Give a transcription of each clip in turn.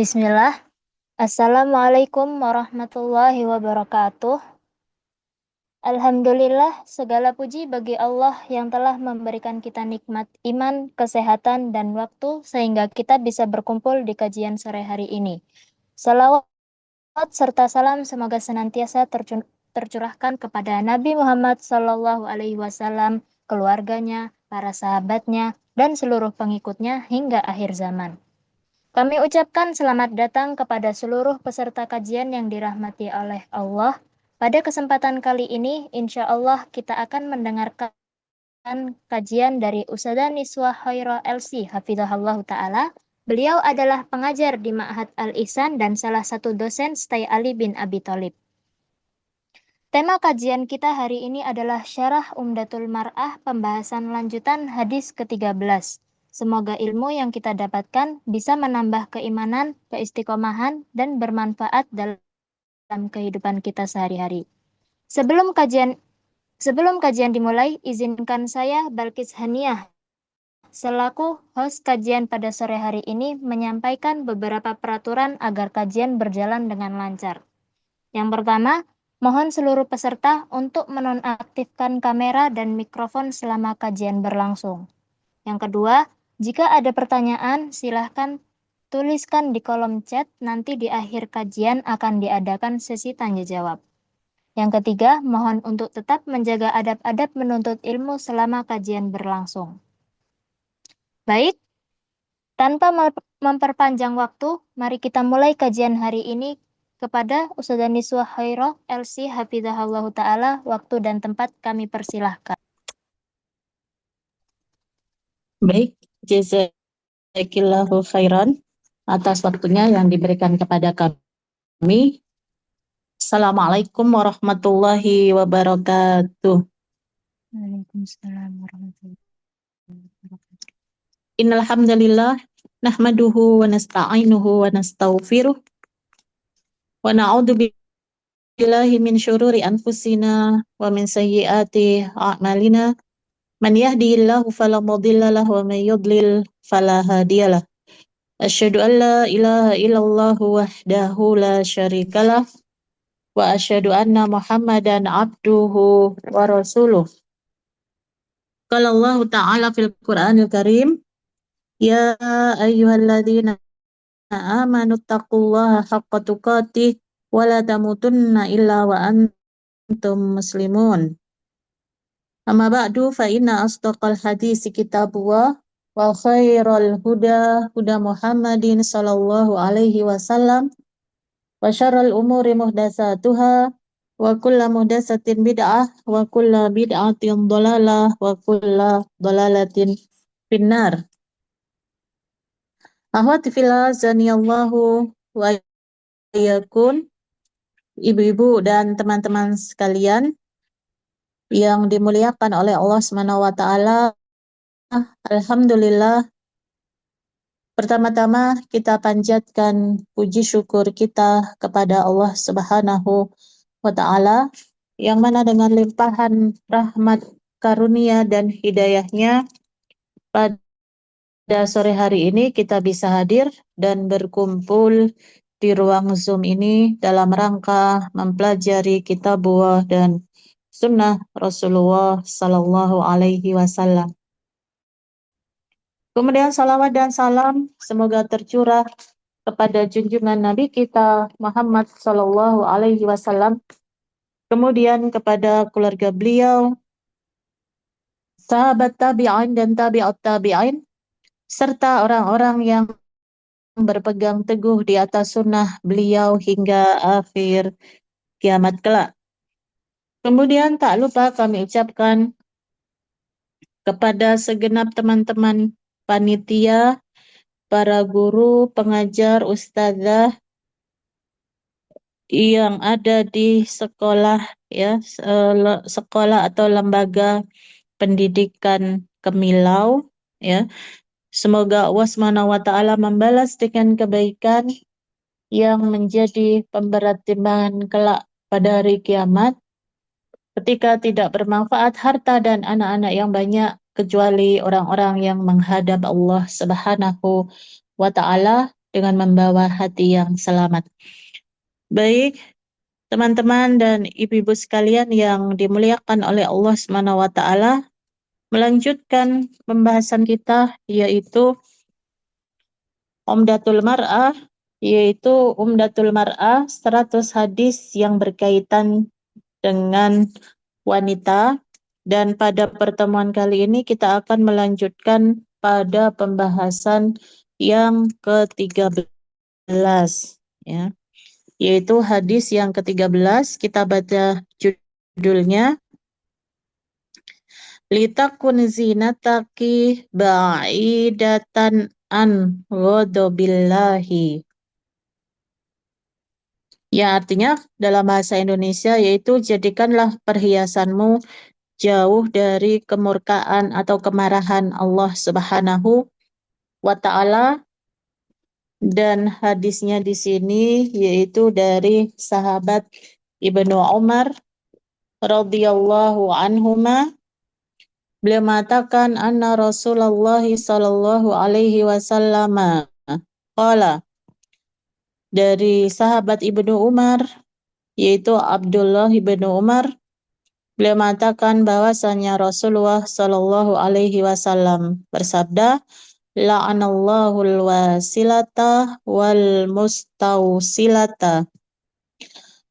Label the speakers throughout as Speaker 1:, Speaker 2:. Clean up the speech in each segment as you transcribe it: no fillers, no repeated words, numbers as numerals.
Speaker 1: Bismillah. Assalamualaikum warahmatullahi wabarakatuh. Alhamdulillah, segala puji bagi Allah yang telah memberikan kita nikmat iman, kesehatan, dan waktu sehingga kita bisa berkumpul di kajian sore hari ini. Salawat serta salam semoga senantiasa tercurahkan kepada Nabi Muhammad SAW, keluarganya, para sahabatnya, dan seluruh pengikutnya hingga akhir zaman. Kami ucapkan selamat datang kepada seluruh peserta kajian yang dirahmati oleh Allah. Pada kesempatan kali ini, insya Allah kita akan mendengarkan kajian dari Ustadzah Niswah Khairah LC, Hafidhahallah Ta'ala. Beliau adalah pengajar di Ma'had Al-Ihsan dan salah satu dosen Stai Ali bin Abi Thalib. Tema kajian kita hari ini adalah Syarah Umdatul Mar'ah, pembahasan lanjutan hadis ke-13. Semoga ilmu yang kita dapatkan bisa menambah keimanan, keistiqomahan, dan bermanfaat dalam kehidupan kita sehari-hari. Sebelum kajian dimulai, izinkan saya, Balkis Haniah, selaku host kajian pada sore hari ini, menyampaikan beberapa peraturan agar kajian berjalan dengan lancar. Yang pertama, mohon seluruh peserta untuk menonaktifkan kamera dan mikrofon selama kajian berlangsung. Yang kedua, jika ada pertanyaan, silahkan tuliskan di kolom chat, nanti di akhir kajian akan diadakan sesi tanya jawab. Yang ketiga, mohon untuk tetap menjaga adab-adab menuntut ilmu selama kajian berlangsung. Baik, tanpa memperpanjang waktu, mari kita mulai kajian hari ini kepada Ustadzah Niswah Khairah LC Hafidhahallah Ta'ala. Waktu dan tempat kami persilahkan.
Speaker 2: Baik, jazakillahu khairan atas waktunya yang diberikan kepada kami. Assalamualaikum warahmatullahi wabarakatuh.
Speaker 1: Waalaikumsalam warahmatullahi wabarakatuh.
Speaker 2: Innal hamdalillah nahmaduhu wa nasta'inuhu wa nastaghfiruh wa na'udzu billahi min syururi anfusina wa min sayyiati a'malina. Man yahdihillahu fala mudilla lahu wa man yudlil fala hadiyalah. Asyhadu an la ilaha illallah wahdahu la syarikalah wa asyhadu anna Muhammadan abduhu wa rasuluh. Qala Allah Ta'ala fil Qur'anil Karim, ya ayyuhalladzina amanu taqullaha haqqa tuqatih wa la tamutunna illa wa antum muslimun. Amma ba'du fa inna asdaqal hadisi kitabullah wa khairal huda huda Muhammadin sallallahu alaihi wasallam wa syarral umuri muhdatsatuha wa kullu muhdatsatin bid'ah wa kullu bid'atin dhalalah wa kullu dhalalatin finnar. Akhwati fillah zaniyallahu wa iyyakum, ibu-ibu dan teman-teman sekalian yang dimuliakan oleh Allah Subhanahu wa taala. Alhamdulillah, pertama-tama kita panjatkan puji syukur kita kepada Allah Subhanahu wa ta'ala, yang mana dengan limpahan rahmat, karunia, dan hidayahnya pada sore hari ini kita bisa hadir dan berkumpul di ruang Zoom ini dalam rangka mempelajari kitabullah dan sunnah Rasulullah Sallallahu Alaihi Wasallam. Kemudian salawat dan salam semoga tercurah kepada junjungan Nabi kita Muhammad Sallallahu Alaihi Wasallam, kemudian kepada keluarga beliau, sahabat tabi'in dan tabi'ut tabi'in, serta orang-orang yang berpegang teguh di atas sunnah beliau hingga akhir kiamat kelak. Kemudian tak lupa kami ucapkan kepada segenap teman-teman panitia, para guru, pengajar, ustazah yang ada di sekolah, ya, sekolah atau lembaga pendidikan Kemilau, ya. Semoga Allah Subhanahu wa taala membalas dengan kebaikan yang menjadi pemberat timbangan kelak pada hari kiamat, ketika tidak bermanfaat harta dan anak-anak yang banyak kecuali orang-orang yang menghadap Allah Subhanahu wa taala dengan membawa hati yang selamat. Baik, teman-teman dan ibu-ibu sekalian yang dimuliakan oleh Allah Subhanahu wa taala, melanjutkan pembahasan kita yaitu Umdatul Mar'ah, yaitu Umdatul Mar'ah 100 hadis yang berkaitan dengan wanita, dan pada pertemuan kali ini kita akan melanjutkan pada pembahasan yang ke-13 ya, yaitu hadis yang ke-13. Kita baca judulnya, litakun zinataki ba'idatan an ghadabillahi. Ya, artinya dalam bahasa Indonesia yaitu jadikanlah perhiasanmu jauh dari kemurkaan atau kemarahan Allah Subhanahu wa taala. Dan hadisnya di sini yaitu dari sahabat Ibnu Umar radhiyallahu anhuma. Beliau mengatakan anna Rasulullah sallallahu alaihi wasallam qala, dari sahabat Ibnu Umar yaitu Abdullah Ibnu Umar, beliau mengatakan bahwasanya Rasulullah sallallahu alaihi wasallam bersabda, la'anallahul wasilata wal mustausilata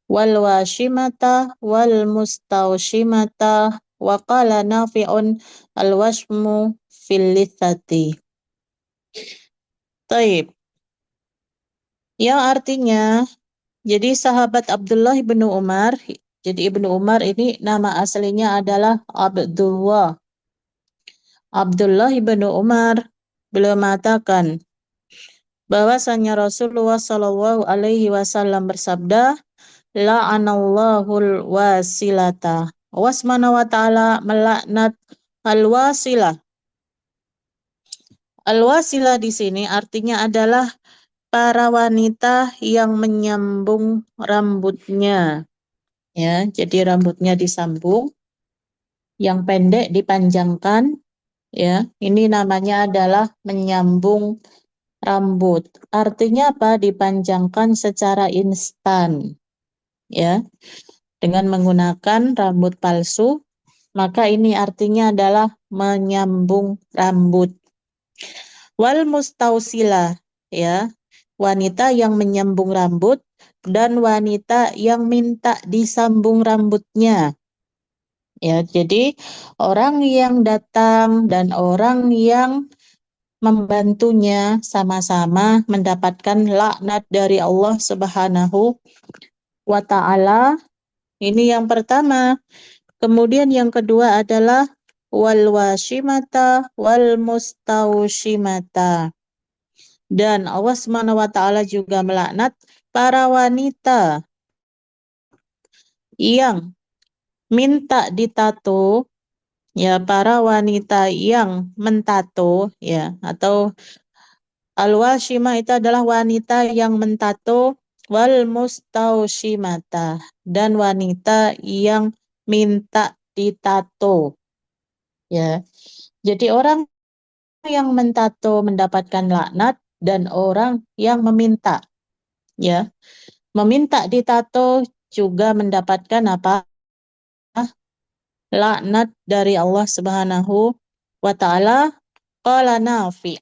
Speaker 2: wal washimata wal mustaushimata wa qala nafi'un al washmu fil lithati. Taib. Yang artinya, jadi sahabat Abdullah ibnu Umar, jadi Ibnu Umar ini nama aslinya adalah Abdullah. Abdullah ibnu Umar, beliau mengatakan bahwasanya Rasulullah Shallallahu alaihi wasallam bersabda, la'anallahul wasilata. Allah Subhanahu wa taala melaknat al-wasilah. Al-wasilah di sini artinya adalah para wanita yang menyambung rambutnya. Ya, jadi rambutnya disambung, yang pendek dipanjangkan, ya. Ini namanya adalah menyambung rambut. Artinya apa? Dipanjangkan secara instan, ya. Dengan menggunakan rambut palsu, maka ini artinya adalah menyambung rambut. Wal mustausila, ya, wanita yang menyambung rambut dan wanita yang minta disambung rambutnya. Ya, jadi orang yang datang dan orang yang membantunya sama-sama mendapatkan laknat dari Allah Subhanahu wa taala. Ini yang pertama. Kemudian yang kedua adalah wal washimata wal mustaushimata. Dan Allah Subhanahu wa taala juga melaknat para wanita yang minta ditato, ya, para wanita yang mentato, ya, atau al-washimah itu adalah wanita yang mentato, wal mustaushimata, dan wanita yang minta ditato, ya. Jadi orang yang mentato mendapatkan laknat dan orang yang meminta, ya, meminta ditato juga mendapatkan apa? Laknat dari Allah Subhanahu wa taala. Qala Nafi.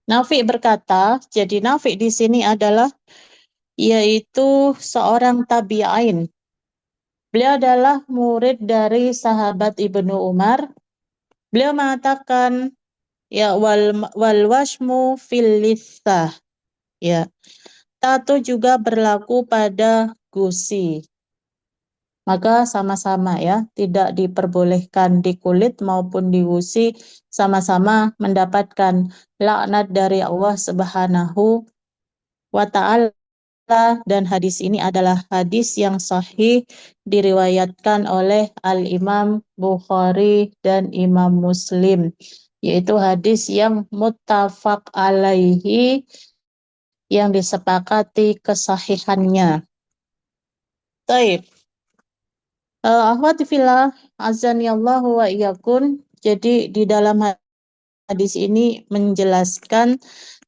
Speaker 2: Nafi berkata, jadi Nafi di sini adalah yaitu seorang tabi'in. Beliau adalah murid dari sahabat Ibnu Umar. Beliau mengatakan, ya, wal washmu fil lithah, ya. Tato juga berlaku pada gusi. Maka sama-sama, ya, tidak diperbolehkan di kulit maupun di gusi, sama-sama mendapatkan laknat dari Allah Subhanahu wa taala. Dan hadis ini adalah hadis yang sahih, diriwayatkan oleh Al-Imam Bukhari dan Imam Muslim, yaitu hadis yang muttafaq alaihi, yang disepakati kesahihannya. Baik. Akhwati fillah, azanillahu wa iyyakum. Jadi di dalam hadis ini menjelaskan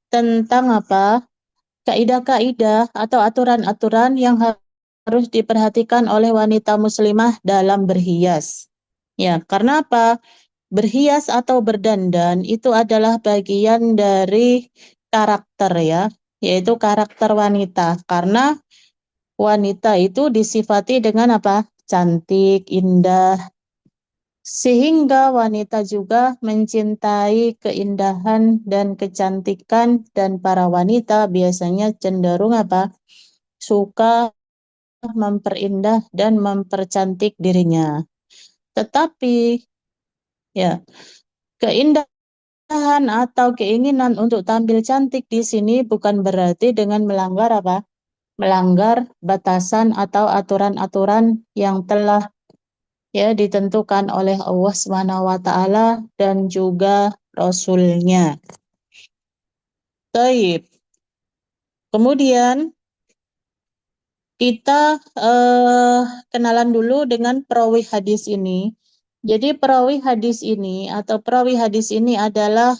Speaker 2: tentang apa? Kaidah-kaidah atau aturan-aturan yang harus diperhatikan oleh wanita muslimah dalam berhias. Ya, karena apa? Berhias atau berdandan itu adalah bagian dari karakter ya, yaitu karakter wanita. Karena wanita itu disifati dengan apa? Cantik, indah, sehingga wanita juga mencintai keindahan dan kecantikan, dan para wanita biasanya cenderung apa? Suka memperindah dan mempercantik dirinya. Tetapi ya, keindahan atau keinginan untuk tampil cantik di sini bukan berarti dengan melanggar apa? Melanggar batasan atau aturan-aturan yang telah ya ditentukan oleh Allah Subhanahu wa taala dan juga Rasulnya. Taib. Kemudian kita kenalan dulu dengan perawi hadis ini. Jadi perawi hadis ini atau perawi hadis ini adalah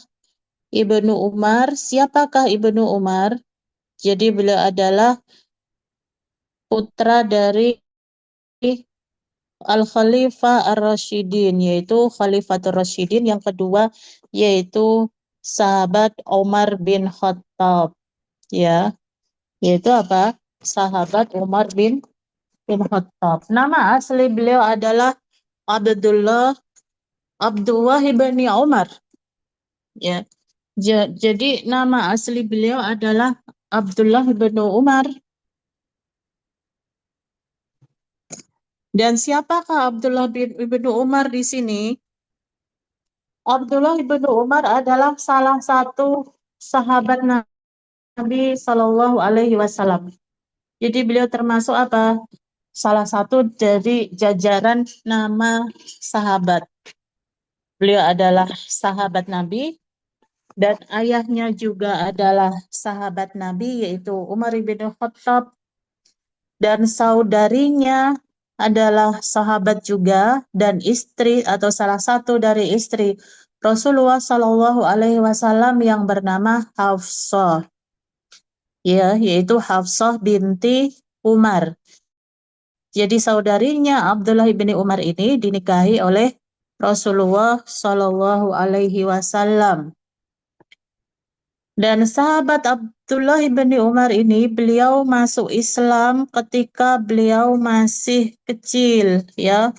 Speaker 2: Ibnu Umar. Siapakah Ibnu Umar? Jadi beliau adalah putra dari Al-Khalifah Ar-Rasyidin, yaitu Khalifatul Rasyidin yang kedua, yaitu sahabat Umar bin Khattab, ya, yaitu apa? Sahabat Umar bin Khattab. Nama asli beliau adalah Abdullah bin Umar, ya. Jadi nama asli beliau adalah Abdullah bin Umar. Dan siapakah Abdullah bin Umar di sini? Abdullah bin Umar adalah salah satu sahabat Nabi Shallallahu Alaihi Wasallam. Jadi beliau termasuk apa? Salah satu dari jajaran nama sahabat. Beliau adalah sahabat Nabi dan ayahnya juga adalah sahabat Nabi, yaitu Umar bin Khattab, dan saudarinya adalah sahabat juga, dan istri atau salah satu dari istri Rasulullah Shallallahu Alaihi Wasallam yang bernama Hafsah, ya, yaitu Hafsah binti Umar. Jadi saudarinya Abdullah bin Umar ini dinikahi oleh Rasulullah Shallallahu Alaihi Wasallam. Dan sahabat Abdullah bin Umar ini, beliau masuk Islam ketika beliau masih kecil, ya,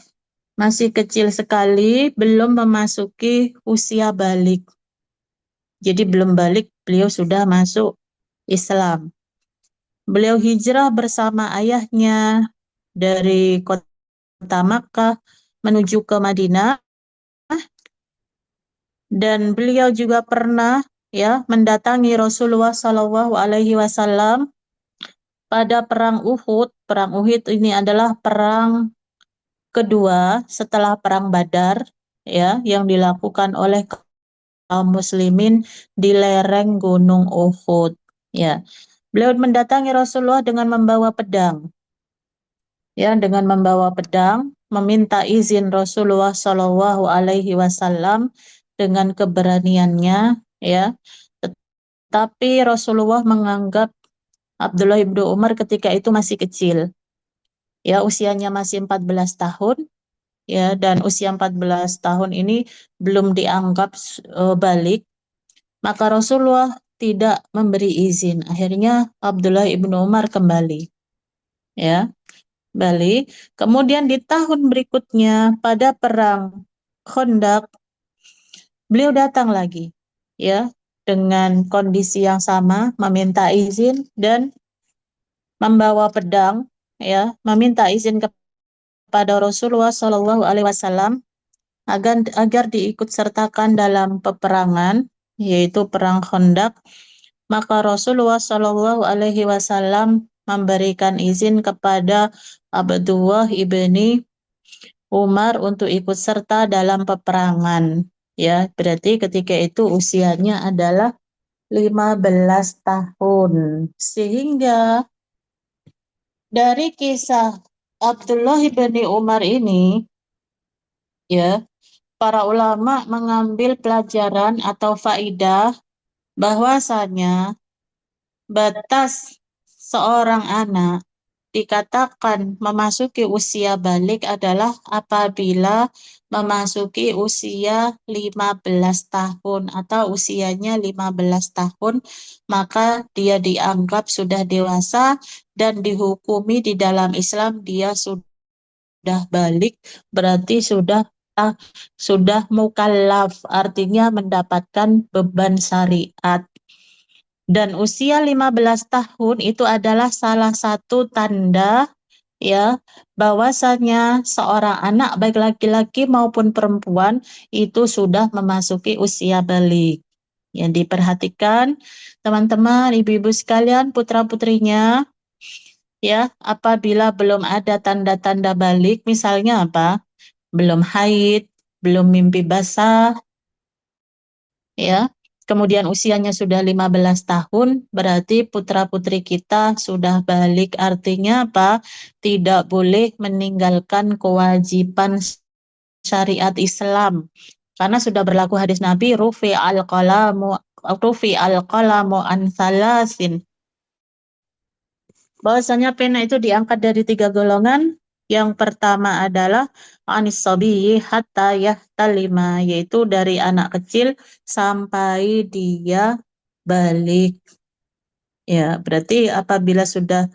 Speaker 2: masih kecil sekali, belum memasuki usia balik. Jadi belum balik, beliau sudah masuk Islam. Beliau hijrah bersama ayahnya dari kota Makkah menuju ke Madinah, dan beliau juga pernah ya mendatangi Rasulullah Shallallahu Alaihi Wasallam pada perang Uhud. Perang Uhud ini adalah perang kedua setelah perang Badar, ya, yang dilakukan oleh kaum muslimin di lereng Gunung Uhud. Ya, beliau mendatangi Rasulullah dengan membawa pedang. Ya, dengan membawa pedang, meminta izin Rasulullah Shallallahu Alaihi Wasallam dengan keberaniannya, ya. Tetapi Rasulullah menganggap Abdullah bin Umar ketika itu masih kecil. Ya, usianya masih 14 tahun, ya, dan usia 14 tahun ini belum dianggap balik, maka Rasulullah tidak memberi izin. Akhirnya Abdullah bin Umar kembali, ya, Bali. Kemudian di tahun berikutnya pada perang Khandaq, beliau datang lagi, ya, dengan kondisi yang sama, meminta izin dan membawa pedang, ya, meminta izin kepada Rasulullah Shallallahu Alaihi Wasallam agar diikut sertakan dalam peperangan, yaitu perang Khandaq. Maka Rasulullah Shallallahu Alaihi Wasallam memberikan izin kepada Abdullah ibni Umar untuk ikut serta dalam peperangan. Ya, berarti ketika itu usianya adalah 15 tahun. Sehingga dari kisah Abdullah bin Umar ini, ya, para ulama mengambil pelajaran atau faidah bahwasanya batas seorang anak dikatakan memasuki usia balik adalah apabila memasuki usia 15 tahun atau usianya 15 tahun, maka dia dianggap sudah dewasa dan dihukumi di dalam Islam dia sudah balik, berarti sudah mukallaf, artinya mendapatkan beban syariat. Dan usia 15 tahun itu adalah salah satu tanda ya bahwasanya seorang anak baik laki-laki maupun perempuan itu sudah memasuki usia balik. Yang diperhatikan teman-teman, ibu-ibu sekalian, putra-putrinya ya, apabila belum ada tanda-tanda balik, misalnya apa? Belum haid, belum mimpi basah, ya. Kemudian usianya sudah 15 tahun, berarti putra-putri kita sudah balik. Artinya apa? Tidak boleh meninggalkan kewajiban syariat Islam. Karena sudah berlaku hadis Nabi, rufi al-qalamu an salasin. Bahwasanya pena itu diangkat dari 3 golongan. Yang pertama adalah anis sabiyyi hatta yahtalima, yaitu dari anak kecil sampai dia balik. Ya, berarti apabila sudah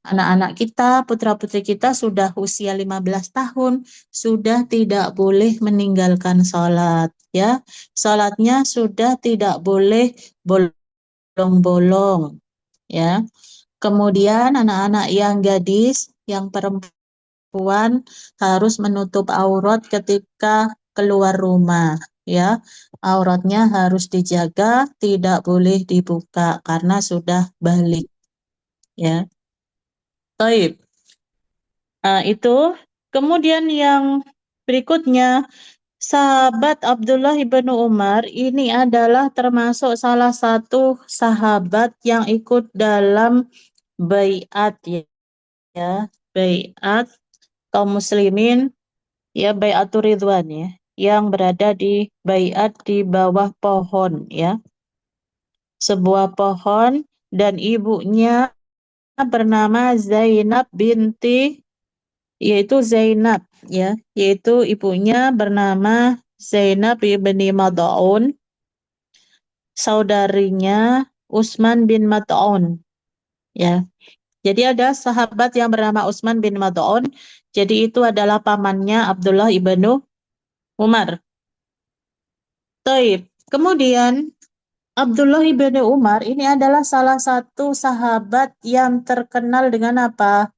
Speaker 2: anak-anak kita, putra-putri kita sudah usia 15 tahun, sudah tidak boleh meninggalkan sholat. Ya, sholatnya sudah tidak boleh bolong-bolong. Ya, kemudian anak-anak yang gadis, yang perempuan harus menutup aurat ketika keluar rumah, ya. Auratnya harus dijaga, tidak boleh dibuka karena sudah balik, ya. Baik. Itu. Kemudian yang berikutnya, sahabat Abdullah ibnu Umar ini adalah termasuk salah satu sahabat yang ikut dalam baiat, ya, baiat kaum muslimin, ya, baiatur ridwan, ya, yang berada di baiat di bawah pohon, ya, sebuah pohon, dan ibunya bernama Zainab binti, yaitu Zainab, ya, yaitu ibunya bernama Zainab ibni Mad'un, saudarinya Utsman bin Mad'un, ya. Jadi ada sahabat yang bernama Utsman bin Mad'un. Jadi itu adalah pamannya Abdullah ibnu Umar. Taib. Kemudian Abdullah ibnu Umar ini adalah salah satu sahabat yang terkenal dengan apa?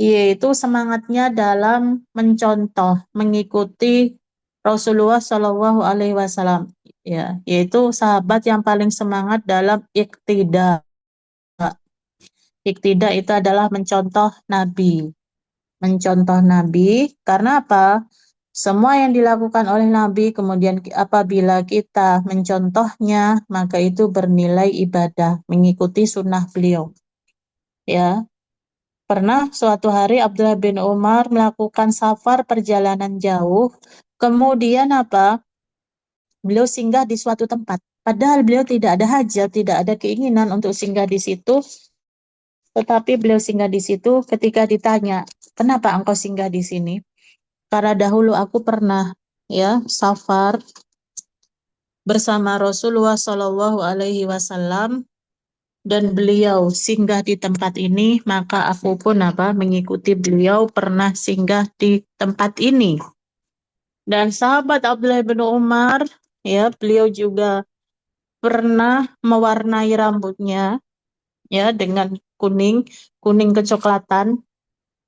Speaker 2: Yaitu semangatnya dalam mencontoh, mengikuti Rasulullah Shallallahu Alaihi Wasallam. Ya, yaitu sahabat yang paling semangat dalam iktida. Iktida itu adalah mencontoh Nabi. Mencontoh Nabi, karena apa? Semua yang dilakukan oleh Nabi, kemudian apabila kita mencontohnya, maka itu bernilai ibadah, mengikuti sunnah beliau. Ya, pernah suatu hari Abdullah bin Umar melakukan safar perjalanan jauh, kemudian apa? Beliau singgah di suatu tempat. Padahal beliau tidak ada hajat, tidak ada keinginan untuk singgah di situ, tetapi beliau singgah di situ ketika ditanya, kenapa engkau singgah di sini? Karena dahulu aku pernah ya safar bersama Rasulullah Shallallahu Alaihi Wasallam dan beliau singgah di tempat ini, maka aku pun mengikuti beliau pernah singgah di tempat ini. Dan sahabat Abdullah bin Umar, ya, beliau juga pernah mewarnai rambutnya ya dengan kuning kecoklatan.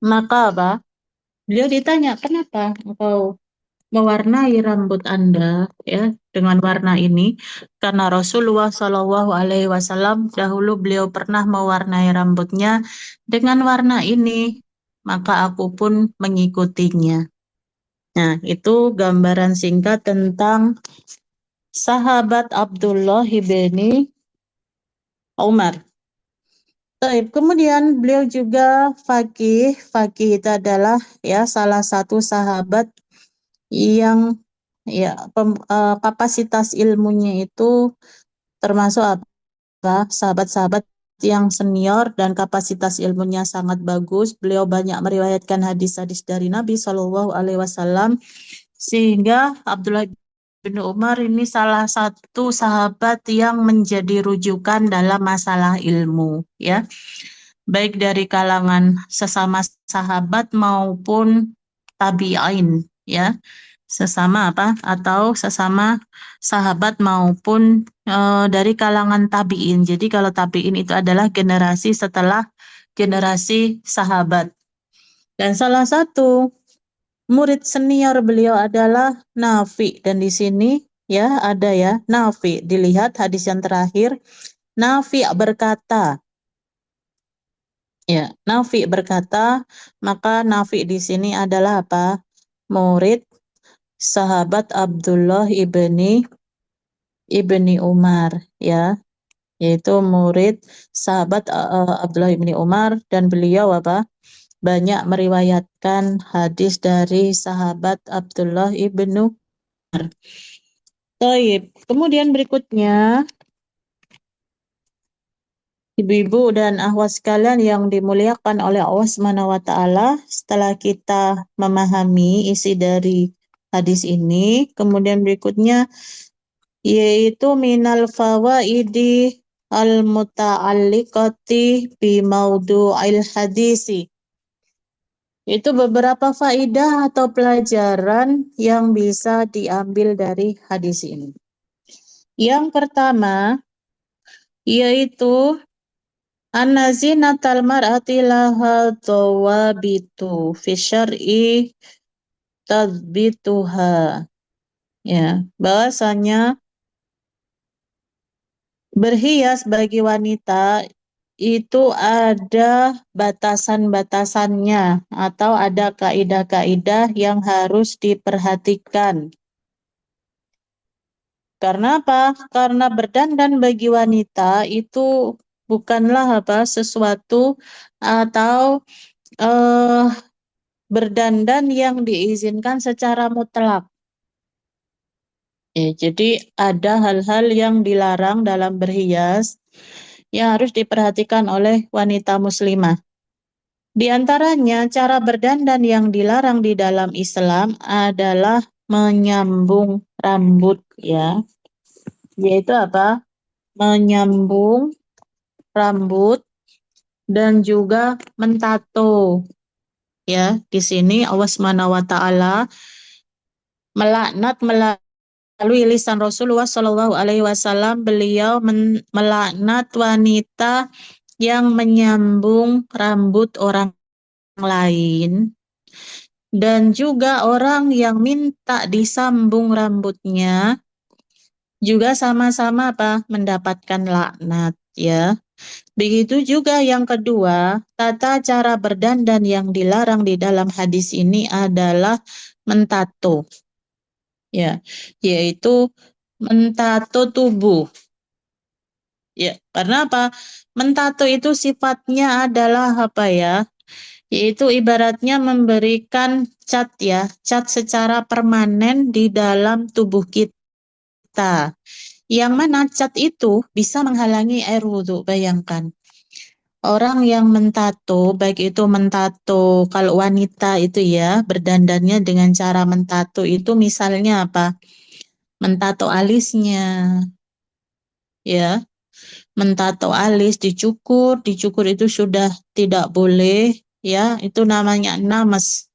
Speaker 2: Maka beliau ditanya, kenapa engkau mewarnai rambut Anda ya dengan warna ini? Karena Rasulullah Shallallahu Alaihi Wasallam dahulu beliau pernah mewarnai rambutnya dengan warna ini, maka aku pun mengikutinya. Nah, itu gambaran singkat tentang sahabat Abdullah bin Umar. Baik, kemudian beliau juga faqih. Faqih itu adalah ya salah satu sahabat yang ya kapasitas ilmunya itu termasuk apa? Sahabat-sahabat yang senior dan kapasitas ilmunya sangat bagus. Beliau banyak meriwayatkan hadis-hadis dari Nabi Shallallahu Alaihi Wasallam, sehingga Abdullah bin Umar ini salah satu sahabat yang menjadi rujukan dalam masalah ilmu, ya, baik dari kalangan sesama sahabat maupun tabi'in, ya, sesama apa atau sesama sahabat maupun dari kalangan tabi'in. Jadi kalau tabi'in itu adalah generasi setelah generasi sahabat. Dan salah satu murid senior beliau adalah Nafi, dan di sini ya ada ya Nafi. Dilihat hadis yang terakhir, Nafi berkata, ya, Nafi berkata, maka Nafi di sini adalah apa? Murid sahabat Abdullah ibni Umar, ya, yaitu murid sahabat Abdullah ibni Umar, dan beliau apa? Banyak meriwayatkan hadis dari sahabat Abdullah ibnu Umar. Taib. Kemudian berikutnya, ibu-ibu dan akhwat sekalian yang dimuliakan oleh Allah Subhanahu wa taala, setelah kita memahami isi dari hadis ini, kemudian berikutnya yaitu minal fawaidi al-muta'alliqati bi maudu'il hadisi. Itu beberapa faidah atau pelajaran yang bisa diambil dari hadis ini. Yang pertama yaitu anna zinatal mar'ati laha dhawabitu fi syar'i tadbituha. Ya, bahwasanya berhias bagi wanita itu ada batasan-batasannya atau ada kaidah-kaidah yang harus diperhatikan. Karena apa? Karena berdandan bagi wanita itu bukanlah apa sesuatu atau berdandan yang diizinkan secara mutlak. Ya, jadi ada hal-hal yang dilarang dalam berhias yang harus diperhatikan oleh wanita muslimah. Di antaranya cara berdandan yang dilarang di dalam Islam adalah menyambung rambut, ya. Yaitu apa? Menyambung rambut dan juga mentato. Ya, di sini Allah Subhanahu wa taala melaknat melalui lisan Rasulullah Shallallahu alaihi wasallam, beliau melaknat wanita yang menyambung rambut orang lain dan juga orang yang minta disambung rambutnya juga sama-sama apa? Mendapatkan laknat, ya. Begitu juga yang kedua, tata cara berdandan yang dilarang di dalam hadis ini adalah mentato, ya, yaitu mentato tubuh. Ya, karena apa? Mentato itu sifatnya adalah apa ya? Yaitu ibaratnya memberikan cat, ya, cat secara permanen di dalam tubuh kita. Yang mana cat itu bisa menghalangi air wudhu, bayangkan. Orang yang mentato, baik itu mentato, kalau wanita itu ya, berdandannya dengan cara mentato itu misalnya apa? Mentato alisnya, ya. Mentato alis, dicukur itu sudah tidak boleh, ya, itu namanya names.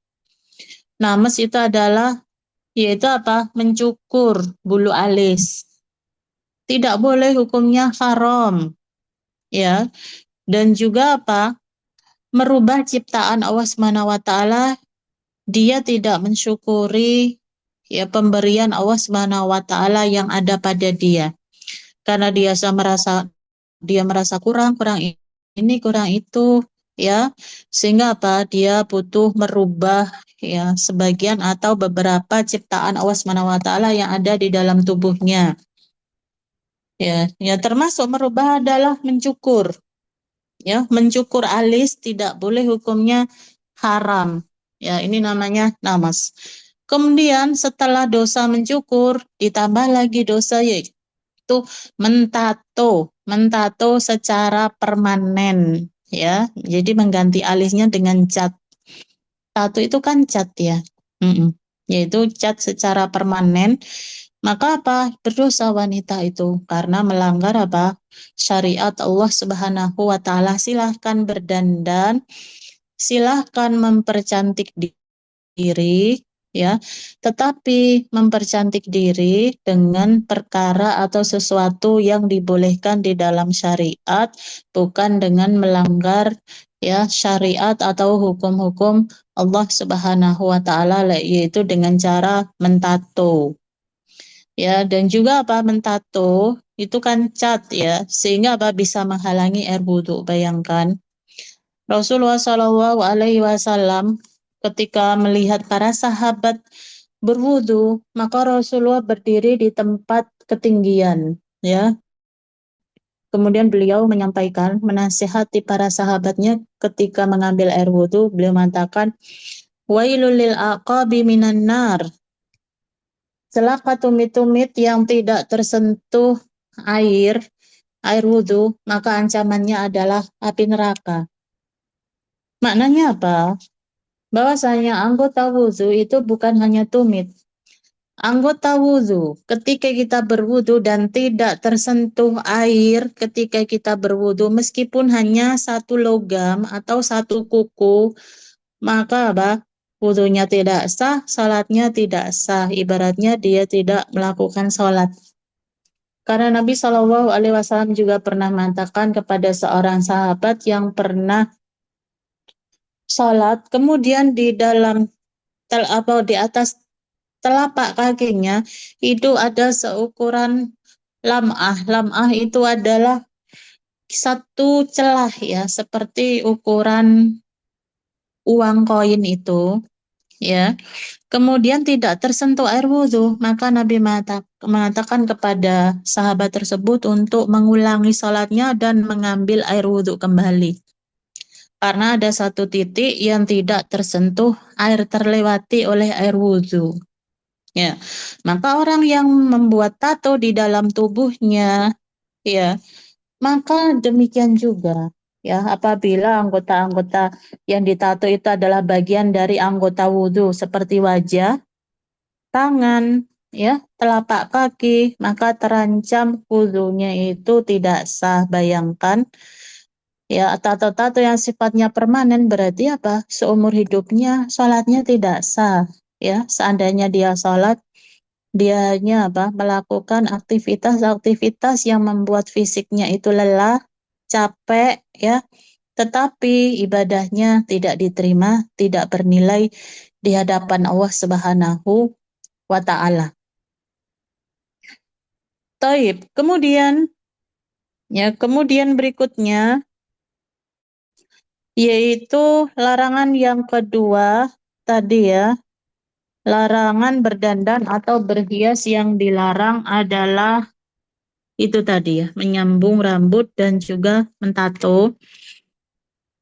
Speaker 2: Names itu adalah, yaitu apa? Mencukur bulu alis. Tidak boleh, hukumnya haram, ya. Dan juga apa? Merubah ciptaan Allah Subhanahu wa taala, dia tidak mensyukuri ya pemberian Allah Subhanahu wa taala yang ada pada dia. Karena dia merasa kurang ini, kurang itu, ya. Sehingga apa? Dia butuh merubah ya sebagian atau beberapa ciptaan Allah Subhanahu wa taala yang ada di dalam tubuhnya. Ya, termasuk merubah adalah mencukur. Ya, mencukur alis tidak boleh, hukumnya haram. Ya, ini namanya namas. Kemudian setelah dosa mencukur, ditambah lagi dosa itu mentato secara permanen, ya. Jadi mengganti alisnya dengan cat. Tato itu kan cat ya. Yaitu cat secara permanen. Maka apa? Berdosa wanita itu karena melanggar apa? Syariat Allah Subhanahu wa taala. Silahkan berdandan, silahkan mempercantik diri, ya. Tetapi mempercantik diri dengan perkara atau sesuatu yang dibolehkan di dalam syariat, bukan dengan melanggar ya syariat atau hukum-hukum Allah Subhanahu wa taala, yaitu dengan cara mentato. Ya, dan juga apa, mentato itu kan cat ya, sehingga apa, bisa menghalangi air wudhu. Bayangkan Rasulullah Shallallahu Alaihi Wasallam ketika melihat para sahabat berwudu, maka Rasulullah berdiri di tempat ketinggian, ya. Kemudian beliau menyampaikan, menasihati para sahabatnya ketika mengambil air wudu. Beliau mengatakan, Wailul lil aqabi minan nar. Celaka tumit-tumit yang tidak tersentuh air wudu, maka ancamannya adalah api neraka. Maknanya apa? Bahwasanya anggota wudu itu bukan hanya tumit. Anggota wudu, ketika kita berwudu dan tidak tersentuh air ketika kita berwudu, meskipun hanya satu logam atau satu kuku, maka apa? Wudunya tidak sah, salatnya tidak sah. Ibaratnya dia tidak melakukan salat. Karena Nabi Shallallahu Alaihi Wasallam juga pernah mengatakan kepada seorang sahabat yang pernah salat, kemudian di dalam di atas telapak kakinya itu ada seukuran lam'ah. Lam'ah itu adalah satu celah ya, seperti ukuran uang koin itu, ya. Kemudian tidak tersentuh air wudhu, maka Nabi mengatakan kepada sahabat tersebut untuk mengulangi salatnya dan mengambil air wudhu kembali. Karena ada satu titik yang tidak tersentuh air, terlewati oleh air wudhu. Ya, maka orang yang membuat tato di dalam tubuhnya, ya, maka demikian juga, ya, apabila anggota-anggota yang ditato itu adalah bagian dari anggota wudhu seperti wajah, tangan, ya, telapak kaki, maka terancam wudhunya itu tidak sah. Bayangkan, ya, tato-tato yang sifatnya permanen berarti apa? Seumur hidupnya sholatnya tidak sah, ya. Seandainya dia sholat, dia hanya melakukan aktivitas-aktivitas yang membuat fisiknya itu lelah, capek, ya, tetapi ibadahnya tidak diterima, tidak bernilai di hadapan Allah Subhanahu wa taala. Taib. Kemudian berikutnya yaitu larangan yang kedua tadi, ya. Larangan berdandan atau berhias yang dilarang adalah itu tadi, ya, menyambung rambut dan juga mentato.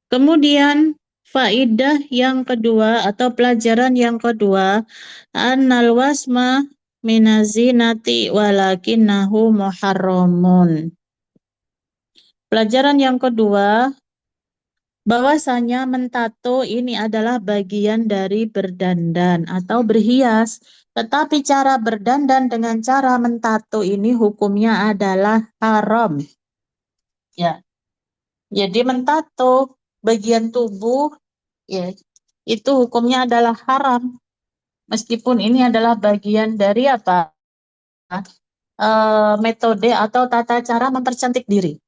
Speaker 2: Kemudian faidah yang kedua atau pelajaran yang kedua, annal wasma minazinati walakinnahu muharramun. Pelajaran yang kedua, bahwasanya mentato ini adalah bagian dari berdandan atau berhias. Tetapi cara berdandan dengan cara mentato ini hukumnya adalah haram. Ya. Jadi mentato bagian tubuh, ya, itu hukumnya adalah haram. Meskipun ini adalah bagian dari apa? Metode atau tata cara mempercantik diri.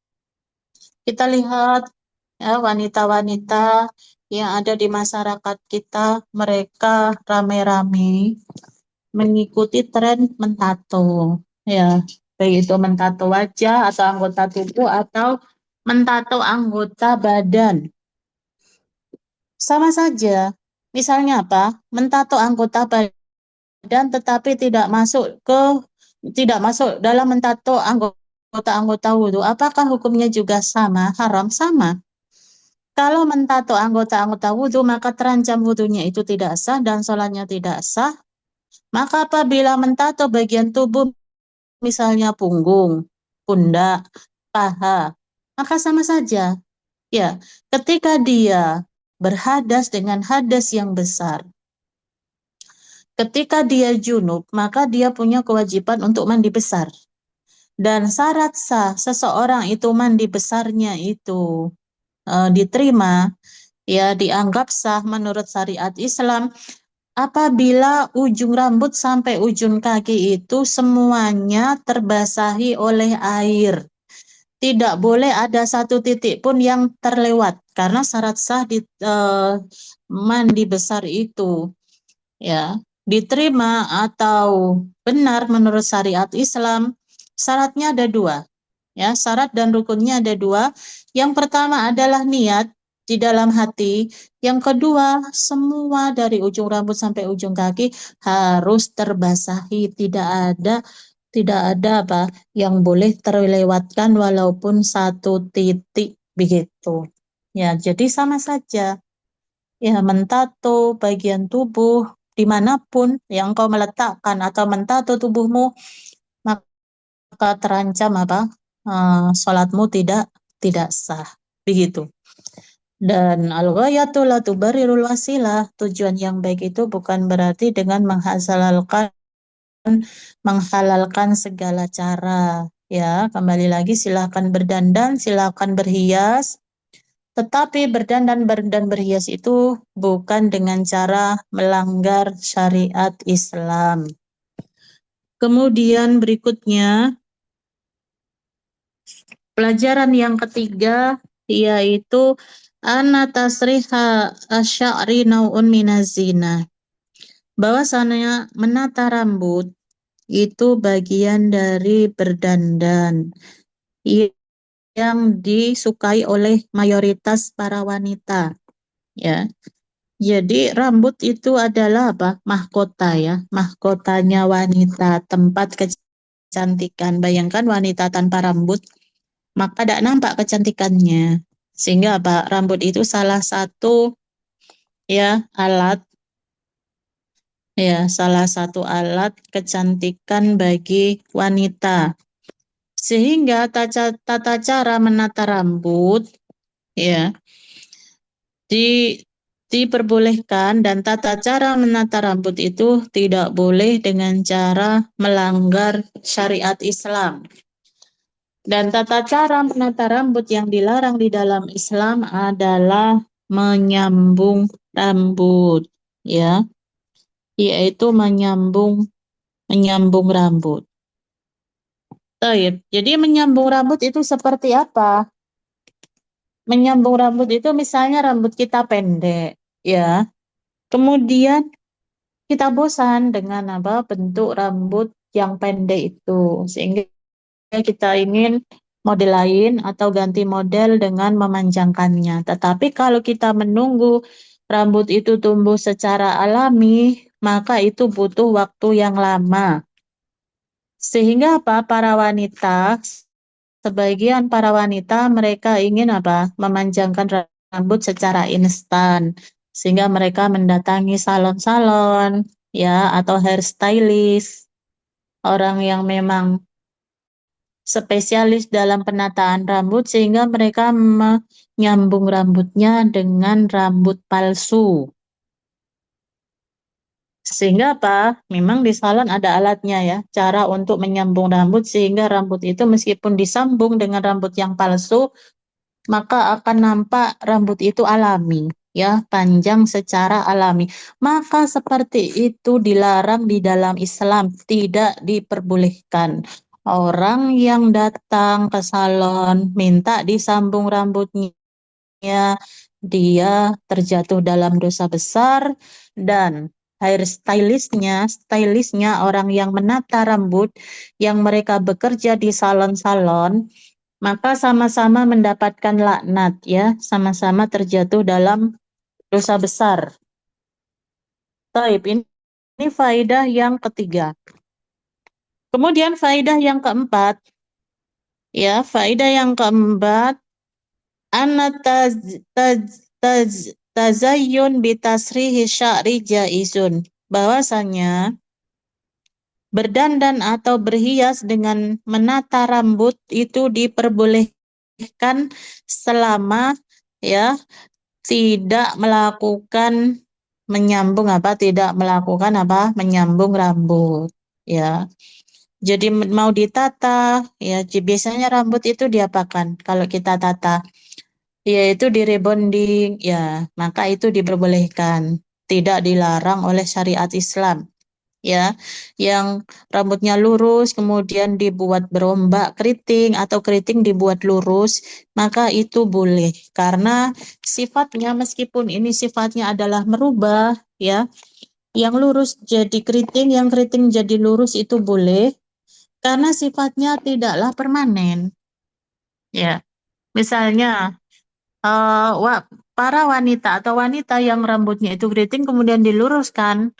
Speaker 2: Kita lihat ya, wanita-wanita yang ada di masyarakat kita, mereka rame-rame mengikuti tren mentato, ya, baik itu mentato wajah atau anggota tubuh atau mentato anggota badan. Sama saja. Misalnya apa? Mentato anggota badan tetapi tidak masuk dalam mentato anggota wudhu. Apakah hukumnya juga sama? Haram? Sama. Kalau mentato anggota-anggota wudhu, maka terancam wudhunya itu tidak sah dan sholatnya tidak sah. Maka apabila mentato bagian tubuh misalnya punggung, pundak, paha, maka sama saja. Ya, ketika dia berhadas dengan hadas yang besar, ketika dia junub, maka dia punya kewajiban untuk mandi besar. Dan syarat sah seseorang itu mandi besarnya itu diterima, ya dianggap sah menurut syariat Islam apabila ujung rambut sampai ujung kaki itu semuanya terbasahi oleh air. Tidak boleh ada satu titik pun yang terlewat karena syarat sah di mandi besar itu ya diterima atau benar menurut syariat Islam, syaratnya ada dua. Ya, syarat dan rukunnya ada dua. Yang pertama adalah niat di dalam hati. Yang kedua, semua dari ujung rambut sampai ujung kaki harus terbasahi. Tidak ada apa yang boleh terlewatkan walaupun satu titik begitu. Ya, jadi sama saja. Ya, mentato bagian tubuh dimanapun yang kau meletakkan atau mentato tubuhmu, maka terancam apa? Salatmu tidak sah. Begitu. Dan al-ghayatu la tubarirul wasilah. Tujuan yang baik itu bukan berarti dengan menghalalkan segala cara. Ya, kembali lagi silakan berdandan, silakan berhias, tetapi berdandan dan berhias itu bukan dengan cara melanggar syariat Islam. Kemudian berikutnya, pelajaran yang ketiga yaitu anna tasriha asy'ari nau'un minazina. Bahwasanya menata rambut itu bagian dari berdandan yang disukai oleh mayoritas para wanita, ya. Jadi rambut itu adalah apa? Mahkota ya, mahkotanya wanita, tempat kecantikan. Bayangkan wanita tanpa rambut, maka tidak nampak kecantikannya. Sehingga apa? Rambut itu salah satu ya salah satu alat kecantikan bagi wanita. Sehingga tata cara menata rambut ya di diperbolehkan, dan tata cara menata rambut itu tidak boleh dengan cara melanggar syariat Islam. Dan tata cara menata rambut yang dilarang di dalam Islam adalah menyambung rambut, ya, yaitu menyambung rambut. Baik, jadi menyambung rambut itu seperti apa? Menyambung rambut itu misalnya rambut kita pendek, ya. Kemudian kita bosan dengan apa bentuk rambut yang pendek itu, sehingga kita ingin model lain atau ganti model dengan memanjangkannya. Tetapi kalau kita menunggu rambut itu tumbuh secara alami, maka itu butuh waktu yang lama. Sehingga apa? Sebagian para wanita mereka ingin apa? Memanjangkan rambut secara instan. Sehingga mereka mendatangi salon-salon ya atau hairstylist, orang yang memang spesialis dalam penataan rambut sehingga mereka menyambung rambutnya dengan rambut palsu. Sehingga apa? Memang di salon ada alatnya ya, cara untuk menyambung rambut sehingga rambut itu meskipun disambung dengan rambut yang palsu, maka akan nampak rambut itu alami, ya, panjang secara alami. Maka seperti itu dilarang di dalam Islam, tidak diperbolehkan. Orang yang datang ke salon minta disambung rambutnya, dia terjatuh dalam dosa besar, dan stylistnya orang yang menata rambut, yang mereka bekerja di salon-salon, maka sama-sama mendapatkan laknat ya, sama-sama terjatuh dalam dosa besar. Taib, ini faidah yang ketiga. Kemudian faidah yang keempat, ya, faidah yang keempat, anna tazayyun bitasrihi sya'ri jaizun. Bahwasanya berdandan atau berhias dengan menata rambut itu diperbolehkan selama ya tidak melakukan menyambung rambut ya. Jadi mau ditata ya, biasanya rambut itu diapakan kalau kita tata? Yaitu di rebonding ya, maka itu diperbolehkan, tidak dilarang oleh syariat Islam ya. Yang rambutnya lurus kemudian dibuat berombak keriting atau keriting dibuat lurus, maka itu boleh karena sifatnya, meskipun ini sifatnya adalah merubah ya, yang lurus jadi keriting, yang keriting jadi lurus itu boleh karena sifatnya tidaklah permanen ya. Misalnya para wanita atau wanita yang rambutnya itu keriting kemudian diluruskan,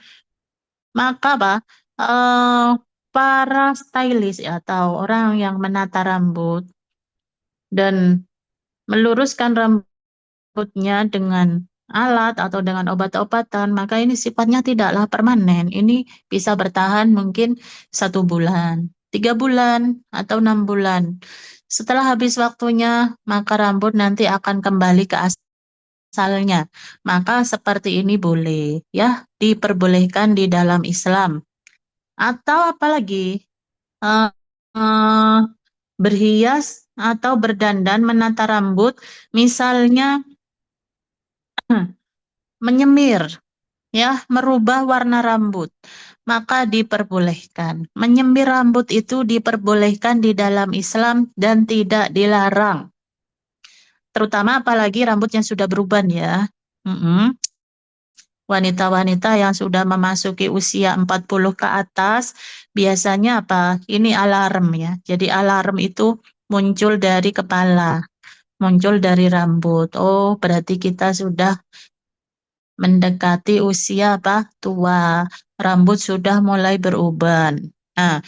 Speaker 2: maka eh, para stylist atau orang yang menata rambut dan meluruskan rambutnya dengan alat atau dengan obat-obatan, maka ini sifatnya tidaklah permanen. Ini bisa bertahan mungkin 1 bulan, 3 bulan, atau 6 bulan. Setelah habis waktunya, maka rambut nanti akan kembali ke asalnya. Maka seperti ini boleh, ya, diperbolehkan di dalam Islam. Atau apalagi eh, eh, berhias atau berdandan, menata rambut, misalnya menyemir, ya, merubah warna rambut, maka diperbolehkan. Menyemir rambut itu diperbolehkan di dalam Islam dan tidak dilarang. Terutama apalagi rambut yang sudah beruban ya. Mm-mm. Wanita-wanita yang sudah memasuki usia 40 ke atas, biasanya apa? Ini alarm ya. Jadi alarm itu muncul dari kepala, muncul dari rambut. Oh, berarti kita sudah mendekati usia apa? Tua. Rambut sudah mulai beruban. Nah,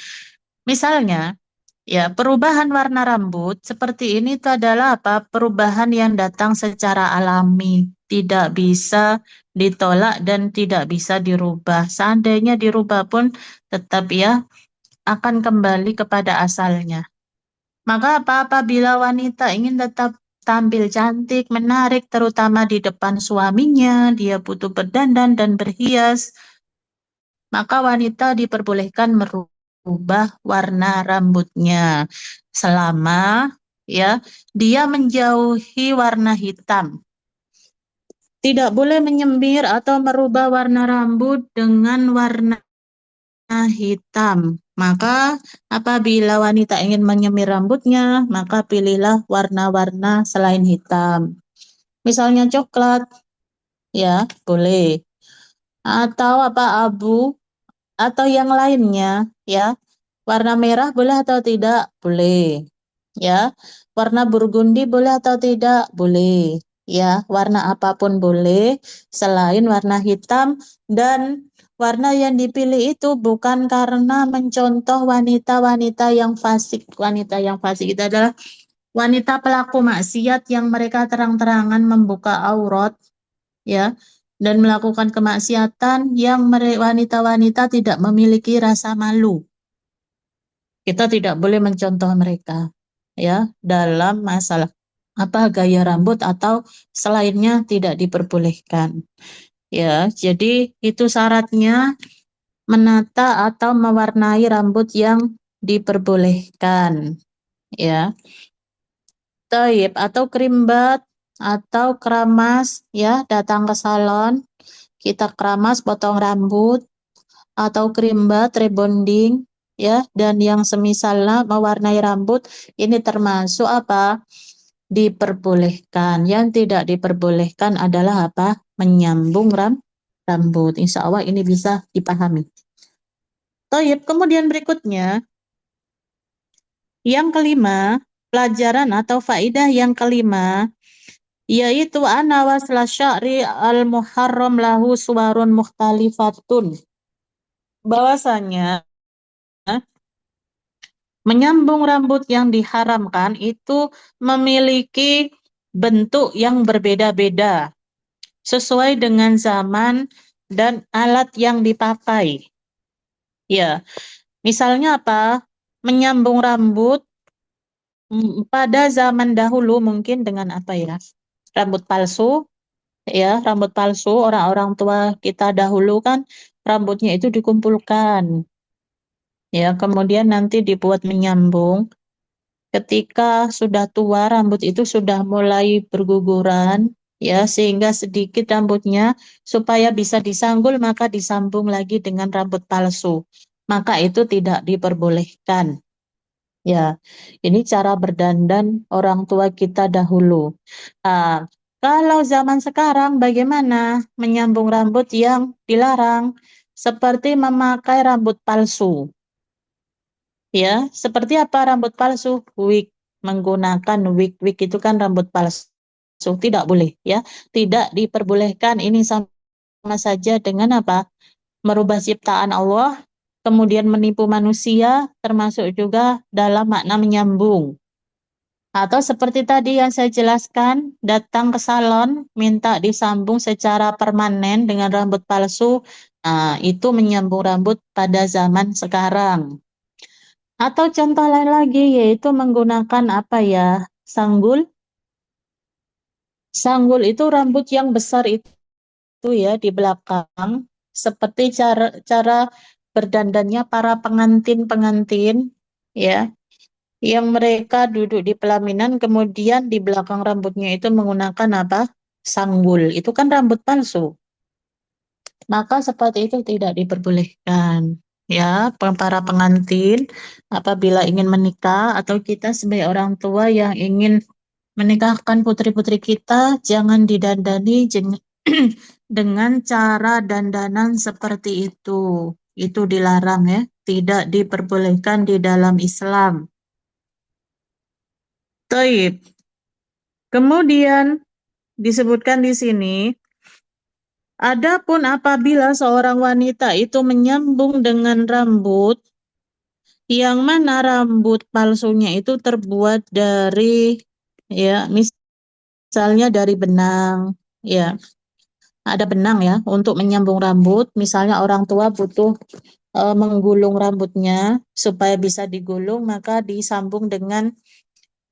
Speaker 2: misalnya ya, perubahan warna rambut seperti ini itu adalah apa? Perubahan yang datang secara alami, tidak bisa ditolak dan tidak bisa dirubah. Seandainya dirubah pun tetap ya akan kembali kepada asalnya. Maka apabila wanita ingin tetap tampil cantik, menarik, terutama di depan suaminya, dia butuh berdandan dan berhias, maka wanita diperbolehkan merubah warna rambutnya selama ya dia menjauhi warna hitam. Tidak boleh menyembir atau merubah warna rambut dengan warna hitam. Maka apabila wanita ingin menyemir rambutnya, maka pilihlah warna-warna selain hitam. Misalnya coklat, ya boleh. Atau abu atau yang lainnya, ya. Warna merah boleh atau tidak? Boleh. Ya. Warna burgundi boleh atau tidak? Boleh. Ya, warna apapun boleh selain warna hitam, dan warna yang dipilih itu bukan karena mencontoh wanita-wanita yang fasik. Wanita yang fasik itu adalah wanita pelaku maksiat yang mereka terang-terangan membuka aurat ya dan melakukan kemaksiatan yang wanita-wanita tidak memiliki rasa malu. Kita tidak boleh mencontoh mereka ya dalam masalah gaya rambut atau selainnya tidak diperbolehkan. Ya, jadi itu syaratnya menata atau mewarnai rambut yang diperbolehkan. Ya. Taib atau krimbat atau keramas ya, datang ke salon, kita keramas, potong rambut atau krimbat, rebonding ya, dan yang semisalnya mewarnai rambut, ini termasuk apa? Diperbolehkan. Yang tidak diperbolehkan adalah apa? Menyambung rambut. Insya Allah ini bisa dipahami. Taib, kemudian berikutnya yang kelima, pelajaran atau faidah yang kelima, yaitu anna wasla sya'ri al-muharram lahu suwarun mukhtalifatun. Bahwasanya menyambung rambut yang diharamkan itu memiliki bentuk yang berbeda-beda sesuai dengan zaman dan alat yang dipakai. Ya, Misalnya apa? Menyambung rambut pada zaman dahulu mungkin dengan apa ya? Rambut palsu, ya, rambut palsu orang-orang tua kita dahulu kan rambutnya itu dikumpulkan, ya, kemudian nanti dibuat menyambung. Ketika sudah tua, rambut itu sudah mulai berguguran, ya, sehingga sedikit rambutnya supaya bisa disanggul, maka disambung lagi dengan rambut palsu. Maka itu tidak diperbolehkan. Ya, ini cara berdandan orang tua kita dahulu. Ah, kalau zaman sekarang bagaimana menyambung rambut yang dilarang? Seperti memakai rambut palsu. Ya, seperti apa rambut palsu? Wig, menggunakan wig. Wig itu kan rambut palsu. Tidak boleh, ya. Tidak diperbolehkan. Ini sama saja dengan apa? Merubah ciptaan Allah, kemudian menipu manusia, termasuk juga dalam makna menyambung. Atau seperti tadi yang saya jelaskan, datang ke salon, minta disambung secara permanen dengan rambut palsu, nah, itu menyambung rambut pada zaman sekarang. Atau contoh lain lagi, yaitu menggunakan apa ya, sanggul. Sanggul itu rambut yang besar itu ya di belakang, seperti cara berdandannya para pengantin-pengantin, ya, yang mereka duduk di pelaminan, kemudian di belakang rambutnya itu menggunakan apa? Sanggul. Itu kan rambut palsu. Maka seperti itu tidak diperbolehkan. Ya, para pengantin apabila ingin menikah atau kita sebagai orang tua yang ingin menikahkan putri-putri kita, jangan didandani dengan cara dandanan seperti itu. Itu dilarang ya, tidak diperbolehkan di dalam Islam. Taib. Kemudian disebutkan di sini, adapun apabila seorang wanita itu menyambung dengan rambut, yang mana rambut palsunya itu terbuat dari, ya, misalnya dari benang, ya, ada benang ya untuk menyambung rambut. Misalnya orang tua butuh menggulung rambutnya supaya bisa digulung, maka disambung dengan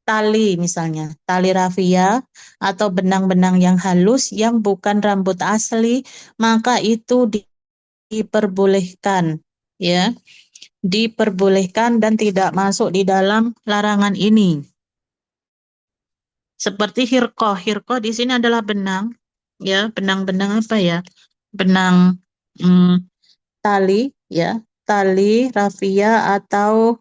Speaker 2: tali, misalnya tali rafia atau benang-benang yang halus yang bukan rambut asli, maka itu diperbolehkan, ya, diperbolehkan dan tidak masuk di dalam larangan ini. Seperti hirqoh. Hirqoh di sini adalah benang, ya, benang-benang apa ya, benang tali, ya, tali rafia atau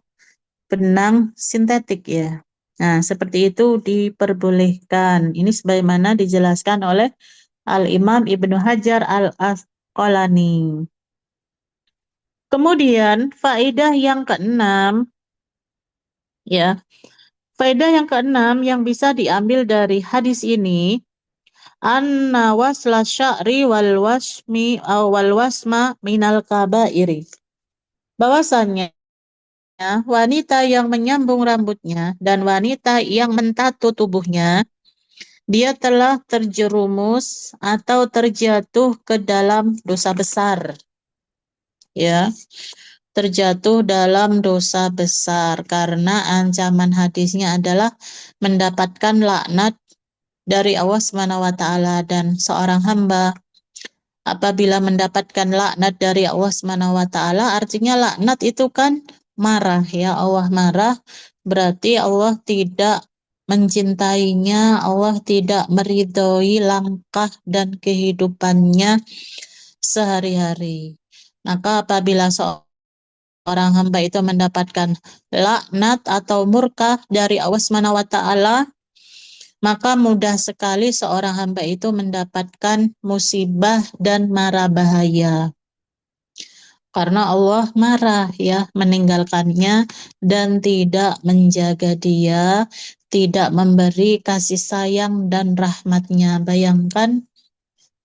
Speaker 2: benang sintetik, ya. Nah, seperti itu diperbolehkan. Ini sebagaimana dijelaskan oleh Al-Imam Ibnu Hajar Al-Asqalani. Kemudian, faedah yang keenam, ya, faedah yang keenam yang bisa diambil dari hadis ini, anna wasla sya'ri wal wasma minal kabairi. Bahwasannya wanita yang menyambung rambutnya dan wanita yang mentato tubuhnya, dia telah terjerumus atau terjatuh ke dalam dosa besar. Ya, terjatuh dalam dosa besar karena ancaman hadisnya adalah mendapatkan laknat dari Allah Subhanahu wa taala, dan seorang hamba apabila mendapatkan laknat dari Allah Subhanahu wa taala, artinya laknat itu kan marah, ya, Allah marah, berarti Allah tidak mencintainya, Allah tidak meridhoi langkah dan kehidupannya sehari-hari. Maka apabila seorang hamba itu mendapatkan laknat atau murka dari Allah Subhanahu wa taala, maka mudah sekali seorang hamba itu mendapatkan musibah dan mara bahaya. Karena Allah marah, ya, meninggalkannya dan tidak menjaga dia, tidak memberi kasih sayang dan rahmatnya. Bayangkan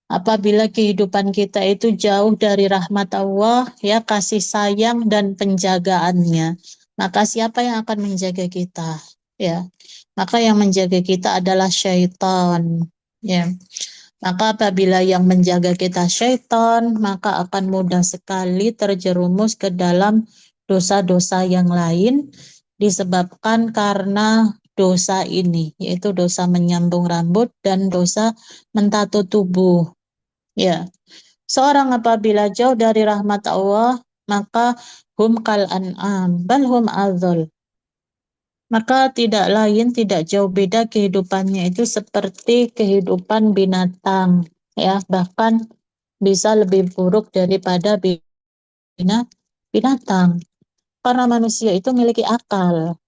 Speaker 2: apabila kehidupan kita itu jauh dari rahmat Allah, ya, kasih sayang dan penjagaannya, maka siapa yang akan menjaga kita? Ya, maka yang menjaga kita adalah syaitan. Ya, maka apabila yang menjaga kita syaitan, maka akan mudah sekali terjerumus ke dalam dosa-dosa yang lain disebabkan karena dosa ini, yaitu dosa menyambung rambut dan dosa mentato tubuh. Ya, seorang apabila jauh dari rahmat Allah, maka hum kal an'am, bal hum adzal. Maka tidak lain, tidak jauh beda kehidupannya itu seperti kehidupan binatang, ya, bahkan bisa lebih buruk daripada binatang. Karena manusia itu memiliki akal.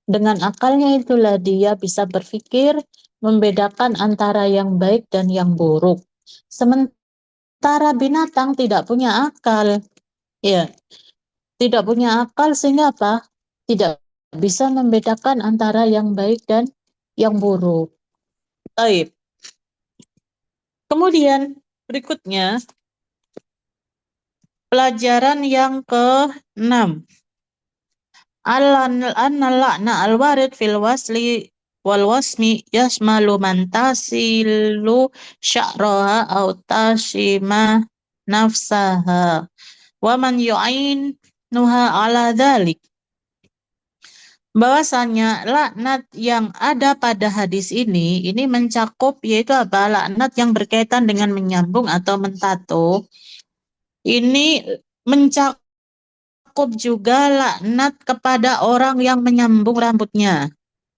Speaker 2: Dengan akalnya itulah dia bisa berpikir, membedakan antara yang baik dan yang buruk. Sementara binatang tidak punya akal. Ya, tidak punya akal sehingga apa? Tidak bisa membedakan antara yang baik dan yang buruk. Baik. Kemudian berikutnya pelajaran yang ke-6. Anna la'na al-warid fil wasli wal wasmi yashmalu man tasilu sya'raha aw tashima nafsaha wa man yu'in nuha ala dhalik. Bahwasanya laknat yang ada pada hadis ini mencakup yaitu apa? Laknat yang berkaitan dengan menyambung atau mentato. Ini mencakup juga laknat kepada orang yang menyambung rambutnya,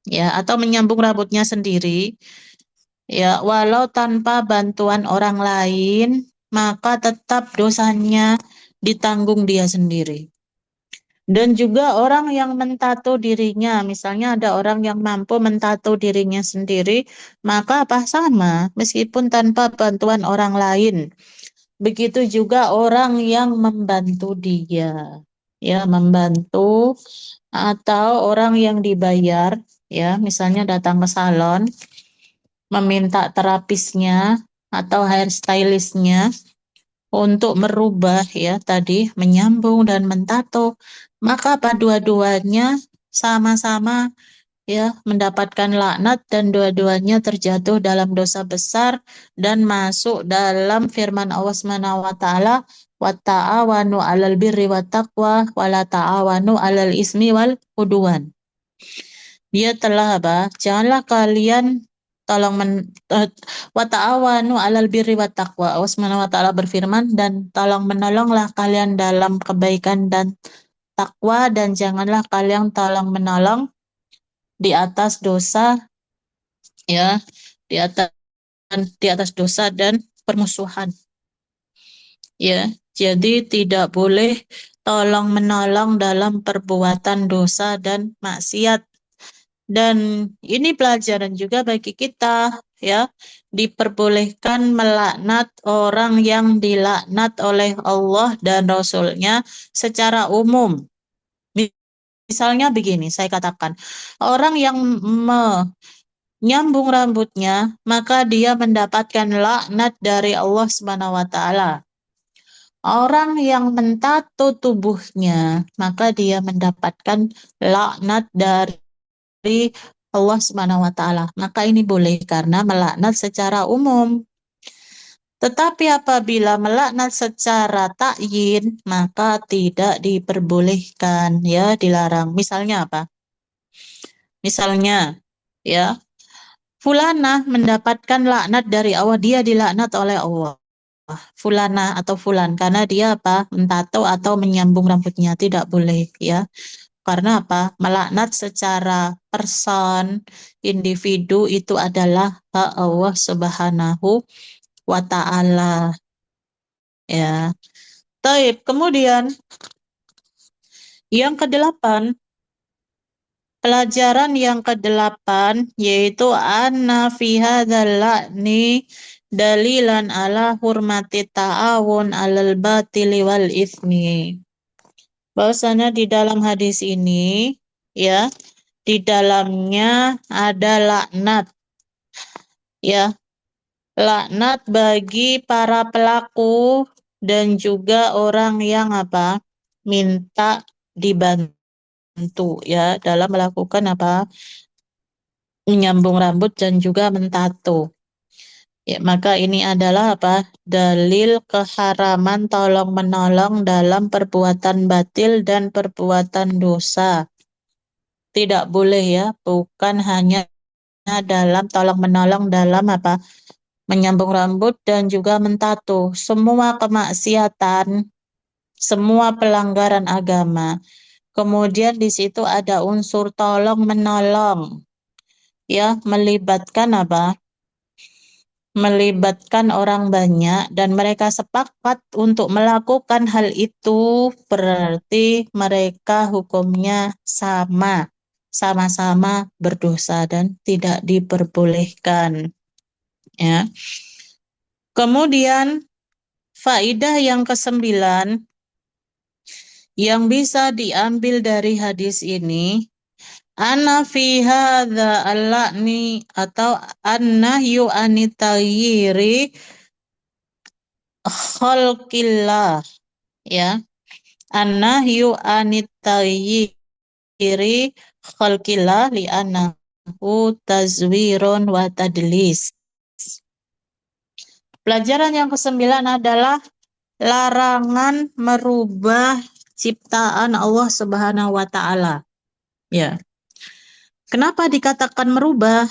Speaker 2: ya, atau menyambung rambutnya sendiri, ya, walau tanpa bantuan orang lain, maka tetap dosanya ditanggung dia sendiri. Dan juga orang yang mentato dirinya, misalnya ada orang yang mampu mentato dirinya sendiri, maka apa sama, meskipun tanpa bantuan orang lain. Begitu juga orang yang membantu dia, ya, membantu atau orang yang dibayar, ya, misalnya datang ke salon, meminta terapisnya atau hairstylistnya untuk merubah, ya, tadi menyambung dan mentato, maka dua-duanya sama-sama, ya, mendapatkan laknat dan dua-duanya terjatuh dalam dosa besar dan masuk dalam firman Allah Subhanahu wa taala, wa ta'awanu 'alal birri wat taqwa wa la ta'awanu 'alal ismi wal udwan. Dia telah apa? Janganlah kalian tolong wa ta'awanu 'alal birri wat taqwa. Allah Subhanahu wa taala berfirman, dan tolong menolonglah kalian dalam kebaikan dan takwa, dan janganlah kalian tolong menolong di atas dosa, ya, di atas dosa dan permusuhan, ya. Jadi tidak boleh tolong menolong dalam perbuatan dosa dan maksiat. Dan ini pelajaran juga bagi kita, ya. Diperbolehkan melaknat orang yang dilaknat oleh Allah dan Rasul-Nya secara umum. Misalnya begini, saya katakan, orang yang menyambung rambutnya, maka dia mendapatkan laknat dari Allah Subhanahu wa taala. Orang yang mentato tubuhnya, maka dia mendapatkan laknat dari Allah Subhanahu wa taala. Maka ini boleh karena melaknat secara umum. Tetapi apabila melaknat secara ta'yin, maka tidak diperbolehkan, ya, dilarang. Misalnya apa? Misalnya, ya, Fulanah mendapatkan laknat dari Allah, dia dilaknat oleh Allah. Fulana atau fulan, karena dia apa? Mentato atau menyambung rambutnya, tidak boleh, ya. Karena apa? Melaknat secara person, individu itu adalah hak Allah Subhanahu wa taala, ya. Taib. Kemudian yang kedelapan, pelajaran yang kedelapan yaitu anna fi hadzal la'ni dalilan ala hurmati ta'awun alal batili wal ismi. Bahwasanya di dalam hadis ini, ya, di dalamnya ada laknat, ya, laknat bagi para pelaku dan juga orang yang apa? Minta dibantu, ya, dalam melakukan apa? Menyambung rambut dan juga mentato. Ya, maka ini adalah apa? Dalil keharaman tolong-menolong dalam perbuatan batil dan perbuatan dosa. Tidak boleh ya, bukan hanya dalam tolong-menolong dalam apa? Menyambung rambut dan juga mentato. Semua kemaksiatan, semua pelanggaran agama. Kemudian di situ ada unsur tolong-menolong, ya, melibatkan apa? Melibatkan orang banyak dan mereka sepakat untuk melakukan hal itu, berarti mereka hukumnya sama, sama-sama berdosa dan tidak diperbolehkan. Ya. Kemudian faidah yang kesembilan yang bisa diambil dari hadis ini, ana fi hadza al-la'ni atau an-nahyu anitayyiri khalqillah, ya. An-nahyu anitayyiri khalqillah li'annahu tazwirun wa tadlis. Pelajaran yang kesembilan adalah larangan merubah ciptaan Allah Subhanahu wa taala. Ya. Kenapa dikatakan merubah?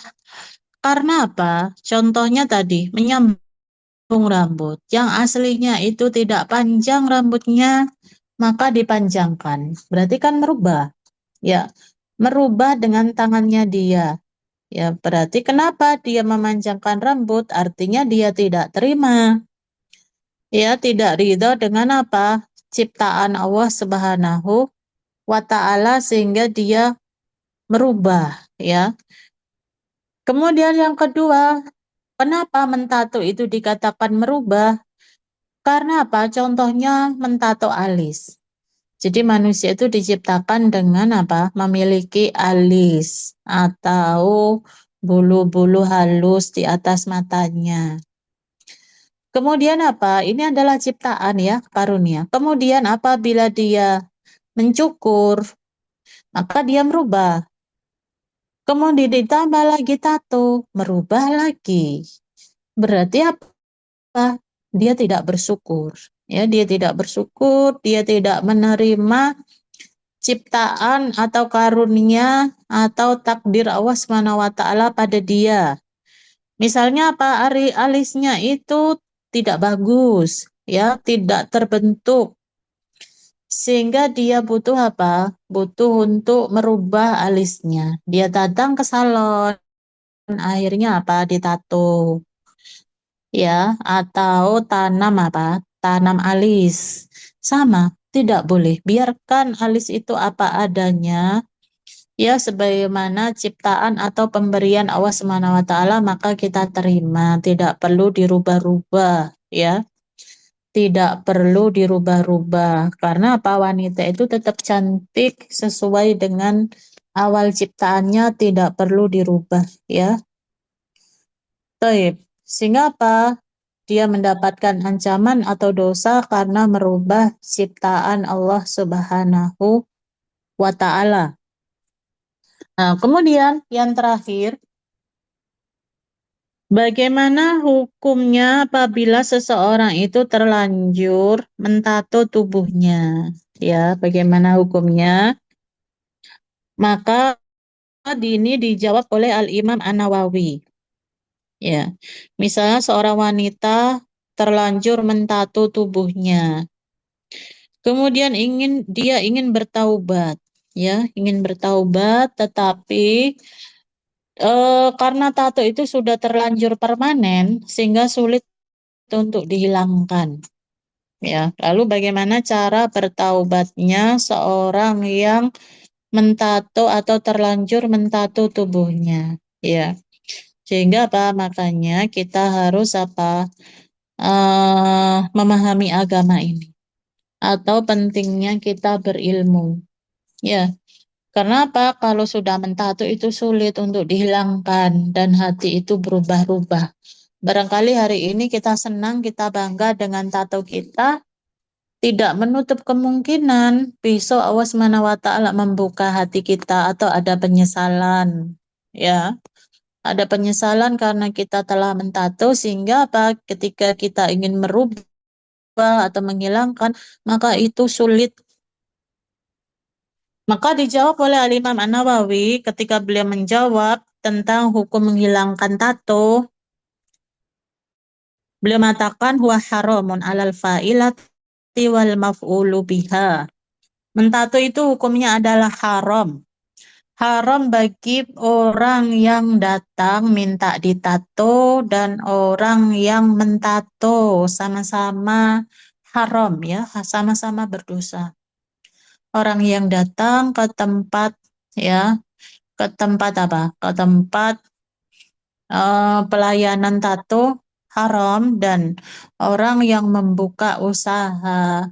Speaker 2: Karena apa? Contohnya tadi, menyambung rambut. Yang aslinya itu tidak panjang rambutnya, maka dipanjangkan. Berarti kan merubah. Ya, merubah dengan tangannya dia. Ya, berarti kenapa dia memanjangkan rambut? Artinya dia tidak terima. Ya, tidak ridho dengan apa? Ciptaan Allah Subhanahu wa taala sehingga dia merubah, ya. Kemudian yang kedua, kenapa mentato itu dikatakan merubah? Karena apa? Contohnya mentato alis. Jadi manusia itu diciptakan dengan apa? Memiliki alis atau bulu-bulu halus di atas matanya. Kemudian apa? Ini adalah ciptaan ya, karunia. Kemudian apabila dia mencukur, maka dia merubah. Kemudian ditambah lagi tato, merubah lagi. Berarti apa? Dia tidak bersyukur. Ya, dia tidak bersyukur, dia tidak menerima ciptaan atau karunia atau takdir Allah Subhanahu wa taala pada dia. Misalnya apa? Alisnya itu tidak bagus, ya, tidak terbentuk. Sehingga dia butuh apa? Butuh untuk merubah alisnya. Dia datang ke salon, akhirnya apa? Ditato. Ya, atau tanam apa? Tanam alis. Sama, tidak boleh. Biarkan alis itu apa adanya. Ya, sebagaimana ciptaan atau pemberian Allah Subhanahu wa taala maka kita terima, tidak perlu dirubah-rubah, ya. Tidak perlu dirubah-rubah karena apa wanita itu tetap cantik sesuai dengan awal ciptaannya tidak perlu dirubah, ya. Taib. Sehingga apa? Dia mendapatkan ancaman atau dosa karena merubah ciptaan Allah Subhanahu wa taala. Nah, kemudian yang terakhir, bagaimana hukumnya apabila seseorang itu terlanjur mentato tubuhnya? Ya, bagaimana hukumnya? Maka ini dijawab oleh Al-Imam An-Nawawi. Ya, misalnya seorang wanita terlanjur mentato tubuhnya. Kemudian dia ingin bertaubat, ya, ingin bertaubat, tetapi karena tato itu sudah terlanjur permanen sehingga sulit untuk dihilangkan. Ya, lalu bagaimana cara bertaubatnya seorang yang mentato atau terlanjur mentato tubuhnya? Ya, sehingga apa? Makanya kita harus apa? Memahami agama ini atau pentingnya kita berilmu. Ya, karena apa? Kalau sudah mentato itu sulit untuk dihilangkan dan hati itu berubah-ubah. Barangkali hari ini kita senang, kita bangga dengan tato kita, tidak menutup kemungkinan besok Allah Subhanahu wa taala membuka hati kita atau ada penyesalan. Ya. Ada penyesalan karena kita telah mentato, sehingga apa? Ketika kita ingin merubah atau menghilangkan, maka itu sulit. Maka dijawab oleh Al-Imam An-Nawawi ketika beliau menjawab tentang hukum menghilangkan tato, beliau mengatakan huwa haramun alal fa'ilati wal maf'ulu biha. Mentato itu hukumnya adalah haram. Haram bagi orang yang datang minta ditato dan orang yang mentato, sama-sama haram ya, sama-sama berdosa. Orang yang datang ke tempat ya, ke tempat apa? Ke tempat pelayanan tato haram, dan orang yang membuka usaha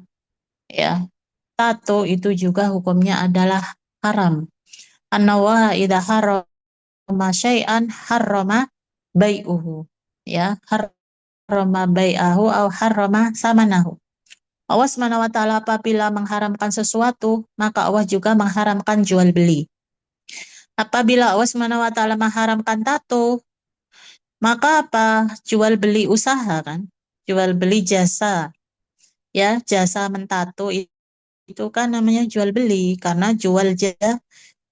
Speaker 2: ya tato itu juga hukumnya adalah haram. An-nawaha idza harrama syai'an harrama bai'uhu. Ya, harrama bai'ahu au harrama samanahu. Allah Subhanahu wa taala apabila mengharamkan sesuatu, maka Allah juga mengharamkan jual beli. Apabila Allah Subhanahu wa taala mengharamkan tato, maka apa? Jual beli usaha kan? Jual beli jasa. Ya, jasa mentato itu kan namanya jual beli, karena jual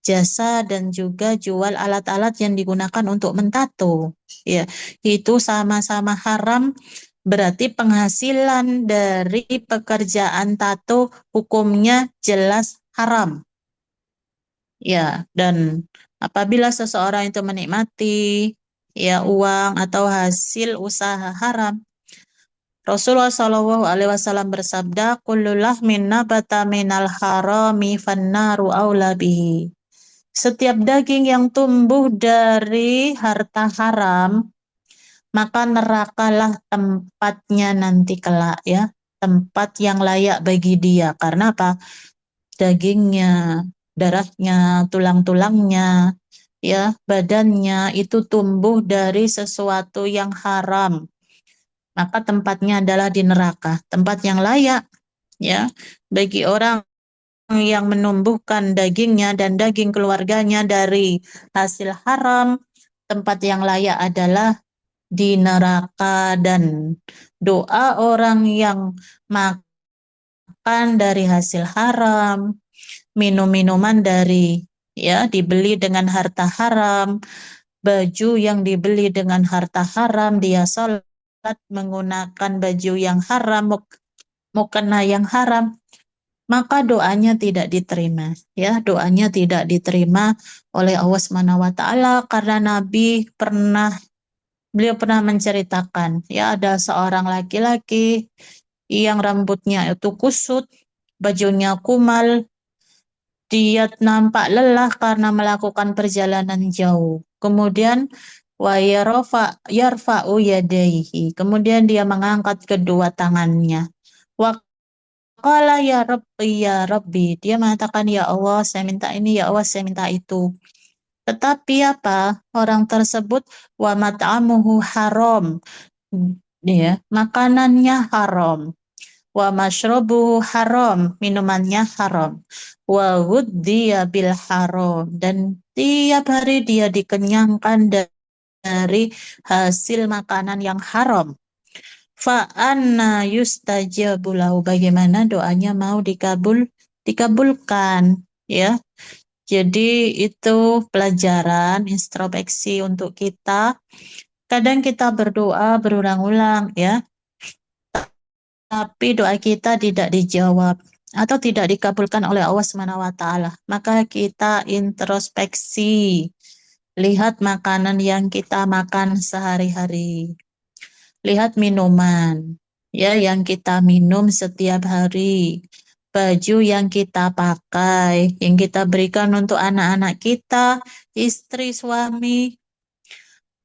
Speaker 2: jasa dan juga jual alat-alat yang digunakan untuk mentato. Ya, itu sama-sama haram, berarti penghasilan dari pekerjaan tato hukumnya jelas haram. Ya, dan apabila seseorang itu menikmati ya uang atau hasil usaha haram, Rasulullah Shallallahu Alaihi Wasallam bersabda, "Kullu lahmin nabata minal harami fannaru aula bihi." Setiap daging yang tumbuh dari harta haram, maka nerakalah tempatnya nanti kelak ya, tempat yang layak bagi dia. Karena apa? Dagingnya, darahnya, tulang-tulangnya, ya, badannya itu tumbuh dari sesuatu yang haram. Maka tempatnya adalah di neraka, tempat yang layak ya bagi orang yang menumbuhkan dagingnya dan daging keluarganya dari hasil haram. Tempat yang layak adalah di neraka. Dan doa orang yang makan dari hasil haram, minum minuman dari ya dibeli dengan harta haram, baju yang dibeli dengan harta haram, dia sholat menggunakan baju yang haram, mukena yang haram, maka doanya tidak diterima ya, doanya tidak diterima oleh Allah Subhanahu wa taala. Karena beliau pernah menceritakan ya, ada seorang laki-laki yang rambutnya itu kusut, bajunya kumal, dia nampak lelah karena melakukan perjalanan jauh. Kemudian yarfa'u yadayhi, kemudian dia mengangkat kedua tangannya. Wa qala ya Rabbi, dia mengatakan, ya Allah saya minta ini, ya Allah saya minta itu. Tetapi apa? Orang tersebut wa mat'amuhu haram. Ya, makanannya haram. Wa mashrabuhu haram, minumannya haram. Wa ghuddiya bil haram, dan tiap hari dia dikenyangkan dari hasil makanan yang haram. Fa anna yustajabu lahu, bagaimana doanya mau dikabulkan ya. Jadi itu pelajaran introspeksi untuk kita. Kadang kita berdoa berulang-ulang ya, tapi doa kita tidak dijawab atau tidak dikabulkan oleh Allah Subhanahu wa taala. Maka kita introspeksi, lihat makanan yang kita makan sehari-hari. Lihat minuman ya yang kita minum setiap hari, baju yang kita pakai, yang kita berikan untuk anak-anak kita, istri, suami.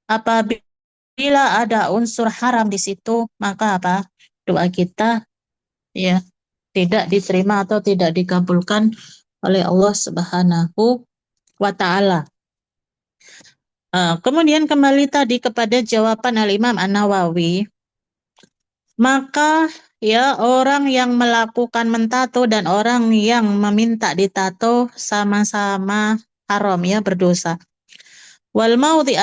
Speaker 2: Apabila ada unsur haram di situ, maka apa? Doa kita ya tidak diterima atau tidak dikabulkan oleh Allah Subhanahu wa taala. Kemudian kembali tadi kepada jawaban Al-Imam An-Nawawi, maka ya orang yang melakukan mentato dan orang yang meminta ditato sama-sama haram ya, berdosa. Wal maudhi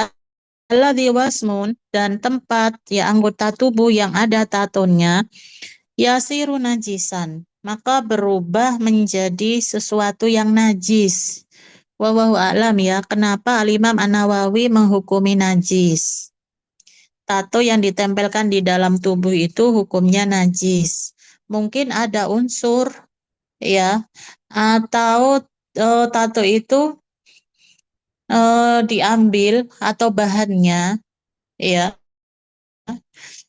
Speaker 2: alladzi wasmun, dan tempat ya anggota tubuh yang ada tatonya yasiru najisan, maka berubah menjadi sesuatu yang najis. Wallahu a'lam ya, kenapa Al-Imam An-Nawawi menghukumi najis. Tato yang ditempelkan di dalam tubuh itu hukumnya najis. Mungkin ada unsur ya, atau tato itu diambil atau bahannya ya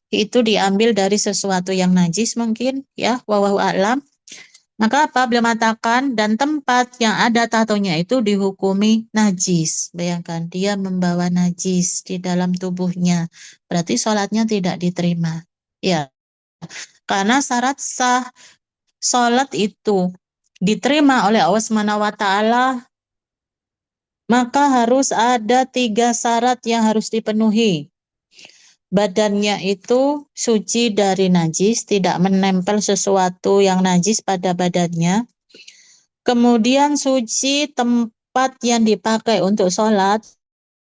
Speaker 2: itu diambil dari sesuatu yang najis mungkin ya, wallahu a'lam. Maka apa beliau mengatakan dan tempat yang ada tatonya itu dihukumi najis. Bayangkan dia membawa najis di dalam tubuhnya, berarti sholatnya tidak diterima. Ya, karena syarat sah sholat itu diterima oleh Allah Subhanahu wa Ta'ala, maka harus ada 3 syarat yang harus dipenuhi. Badannya itu suci dari najis, tidak menempel sesuatu yang najis pada badannya. Kemudian suci tempat yang dipakai untuk sholat,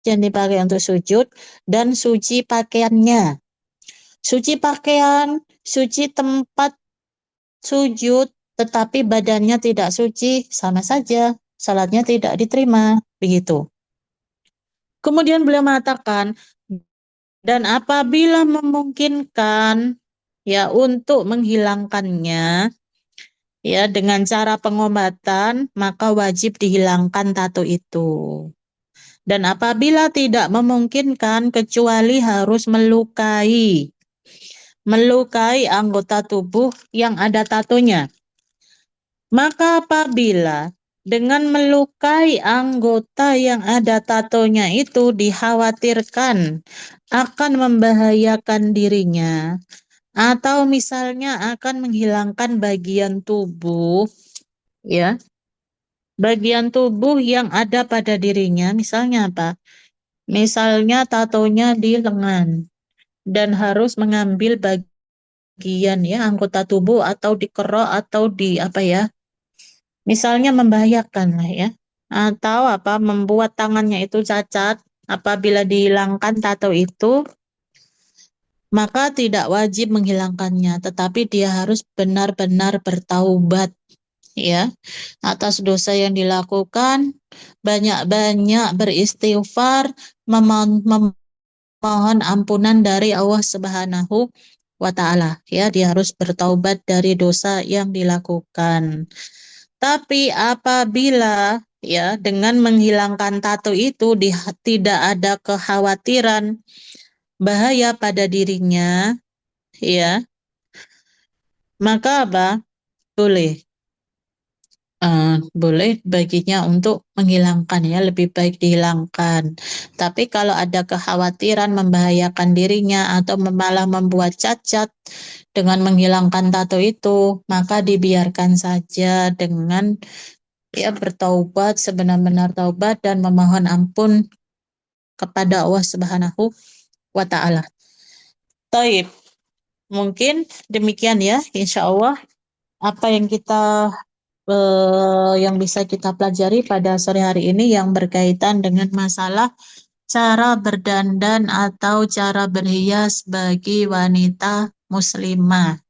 Speaker 2: yang dipakai untuk sujud, dan suci pakaiannya. Suci pakaian, suci tempat sujud, tetapi badannya tidak suci, sama saja, sholatnya tidak diterima. Begitu. Kemudian beliau mengatakan, dan apabila memungkinkan ya untuk menghilangkannya ya dengan cara pengobatan, maka wajib dihilangkan tato itu. Dan apabila tidak memungkinkan kecuali harus melukai anggota tubuh yang ada tatonya. Maka apabila dengan melukai anggota yang ada tatonya itu dikhawatirkan akan membahayakan dirinya, atau misalnya akan menghilangkan bagian tubuh, ya, bagian tubuh yang ada pada dirinya, misalnya apa? Misalnya tatonya di lengan dan harus mengambil bagian ya anggota tubuh atau dikerok atau di apa ya? Misalnya membahayakan lah ya. Atau apa membuat tangannya itu cacat, apabila dihilangkan tato itu maka tidak wajib menghilangkannya, tetapi dia harus benar-benar bertaubat ya atas dosa yang dilakukan, banyak-banyak beristighfar, memohon ampunan dari Allah Subhanahu wa Ta'ala ya, dia harus bertaubat dari dosa yang dilakukan. Tapi apabila ya dengan menghilangkan tato itu tidak ada kekhawatiran bahaya pada dirinya ya, maka apa? Boleh. Boleh baginya untuk menghilangkan ya, lebih baik dihilangkan. Tapi kalau ada kekhawatiran membahayakan dirinya atau malah membuat cacat dengan menghilangkan tato itu, maka dibiarkan saja dengan ya bertaubat sebenar-benar taubat dan memohon ampun kepada Allah Subhanahu wa Ta'ala. Taib. Mungkin demikian ya, insya Allah apa yang kita yang bisa kita pelajari pada sore hari ini yang berkaitan dengan masalah cara berdandan atau cara berhias bagi wanita muslimah.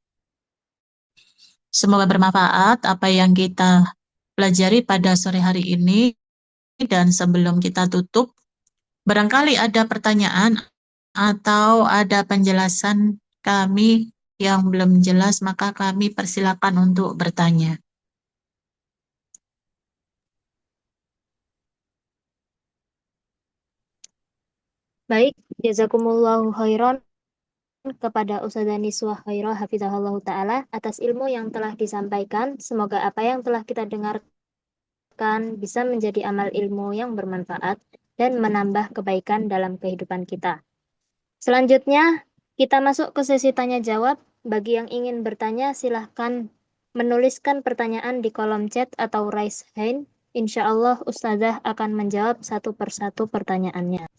Speaker 2: Semoga bermanfaat apa yang kita pelajari pada sore hari ini, dan sebelum kita tutup, barangkali ada pertanyaan atau ada penjelasan kami yang belum jelas, maka kami persilakan untuk bertanya.
Speaker 1: Baik, jazakumullahu khairan kepada Ustazah Niswah Khairah Hafizahullah Ta'ala atas ilmu yang telah disampaikan. Semoga apa yang telah kita dengarkan bisa menjadi amal ilmu yang bermanfaat dan menambah kebaikan dalam kehidupan kita. Selanjutnya, kita masuk ke sesi tanya jawab. Bagi yang ingin bertanya, silahkan menuliskan pertanyaan di kolom chat atau raise hand. Insya Allah Ustazah akan menjawab satu persatu pertanyaannya.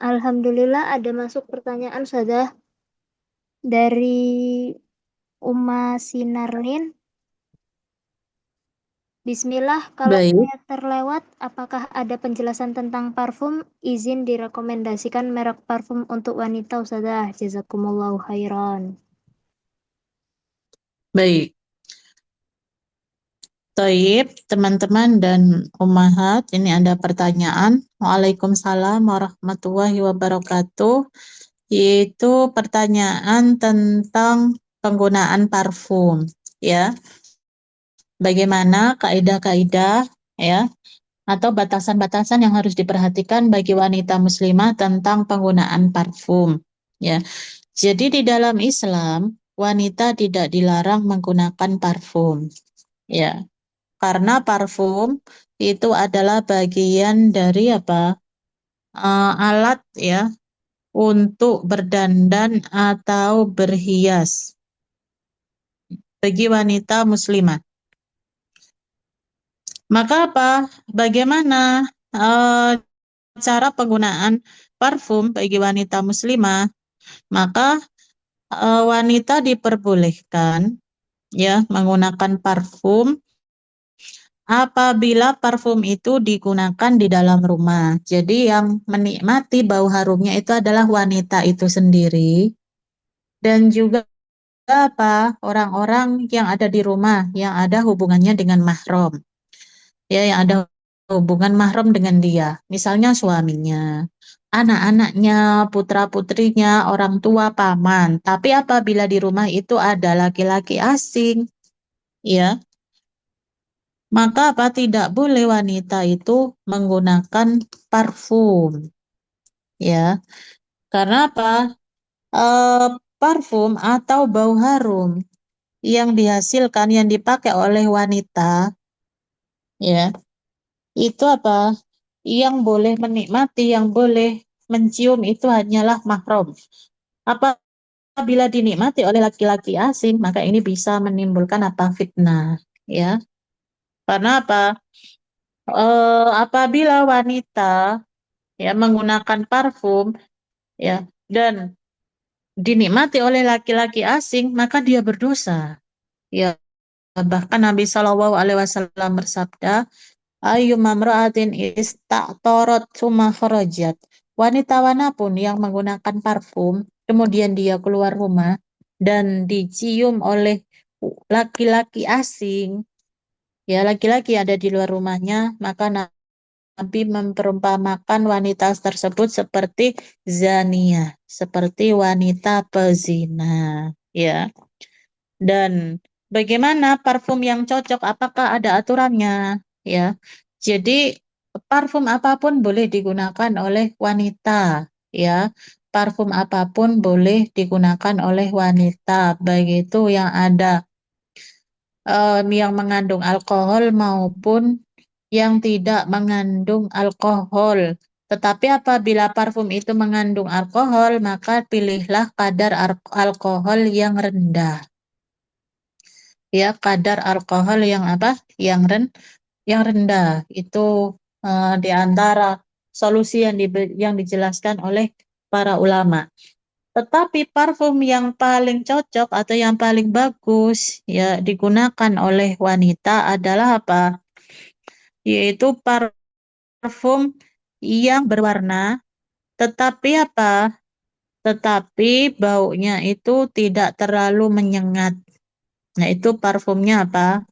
Speaker 1: Alhamdulillah ada masuk pertanyaan sudah dari Uma Sinarlin. Bismillah, kalau
Speaker 2: Baik,
Speaker 1: saya terlewat, apakah ada penjelasan tentang parfum? Izin direkomendasikan merek parfum untuk wanita, Ustazah. Jazakumullahu khairan.
Speaker 2: baik. Toib, teman-teman dan umahat, ini ada pertanyaan. Waalaikumsalam warahmatullahi wabarakatuh. Yaitu pertanyaan tentang penggunaan parfum. Ya, bagaimana kaidah-kaidah ya atau batasan-batasan yang harus diperhatikan bagi wanita muslimah tentang penggunaan parfum. Ya, jadi di dalam Islam wanita tidak dilarang menggunakan parfum. Ya, karena parfum itu adalah bagian dari apa? Alat ya untuk berdandan atau berhias bagi wanita muslimah. Maka apa? Bagaimana eh, cara penggunaan parfum bagi wanita muslimah? Maka wanita diperbolehkan ya menggunakan parfum apabila parfum itu digunakan di dalam rumah. Jadi yang menikmati bau harumnya itu adalah wanita itu sendiri dan juga apa? Orang-orang yang ada di rumah yang ada hubungannya dengan mahram. Ya, yang ada hubungan mahram dengan dia. Misalnya suaminya, anak-anaknya, putra-putrinya, orang tua, paman. Tapi apabila di rumah itu ada laki-laki asing, ya, maka apa tidak boleh wanita itu menggunakan parfum, ya. Karena apa? Eh, Parfum atau bau harum yang dihasilkan yang dipakai oleh wanita, ya, itu apa? Yang boleh menikmati, yang boleh mencium itu hanyalah mahram. Apabila dinikmati oleh laki-laki asing, maka ini bisa menimbulkan apa? Fitnah, ya. Karena apa? Apabila wanita ya menggunakan parfum ya dan dinikmati oleh laki-laki asing, maka dia berdosa. Ya, bahkan Nabi Shallallahu Alaihi Wasallam bersabda, "Ayu mamraatin ista'torot summa kharajat." Wanita manapun yang menggunakan parfum, kemudian dia keluar rumah dan dicium oleh laki-laki asing, ya laki-laki ada di luar rumahnya, maka Nabi memperumpamakan wanita tersebut seperti zaniyah, seperti wanita pezina, ya. Dan bagaimana parfum yang cocok? Apakah ada aturannya? Ya, jadi parfum apapun boleh digunakan oleh wanita. Ya, parfum apapun boleh digunakan oleh wanita. Begitu yang ada yang mengandung alkohol maupun yang tidak mengandung alkohol. Tetapi apabila parfum itu mengandung alkohol, maka pilihlah kadar alkohol yang rendah. Ya, kadar alkohol yang apa? Yang rendah. Itu di antara solusi yang dijelaskan oleh para ulama. Tetapi parfum yang paling cocok atau yang paling bagus ya digunakan oleh wanita adalah apa? Yaitu parfum yang berwarna, tetapi apa? Tetapi baunya itu tidak terlalu menyengat. Nah, itu parfumnya apa?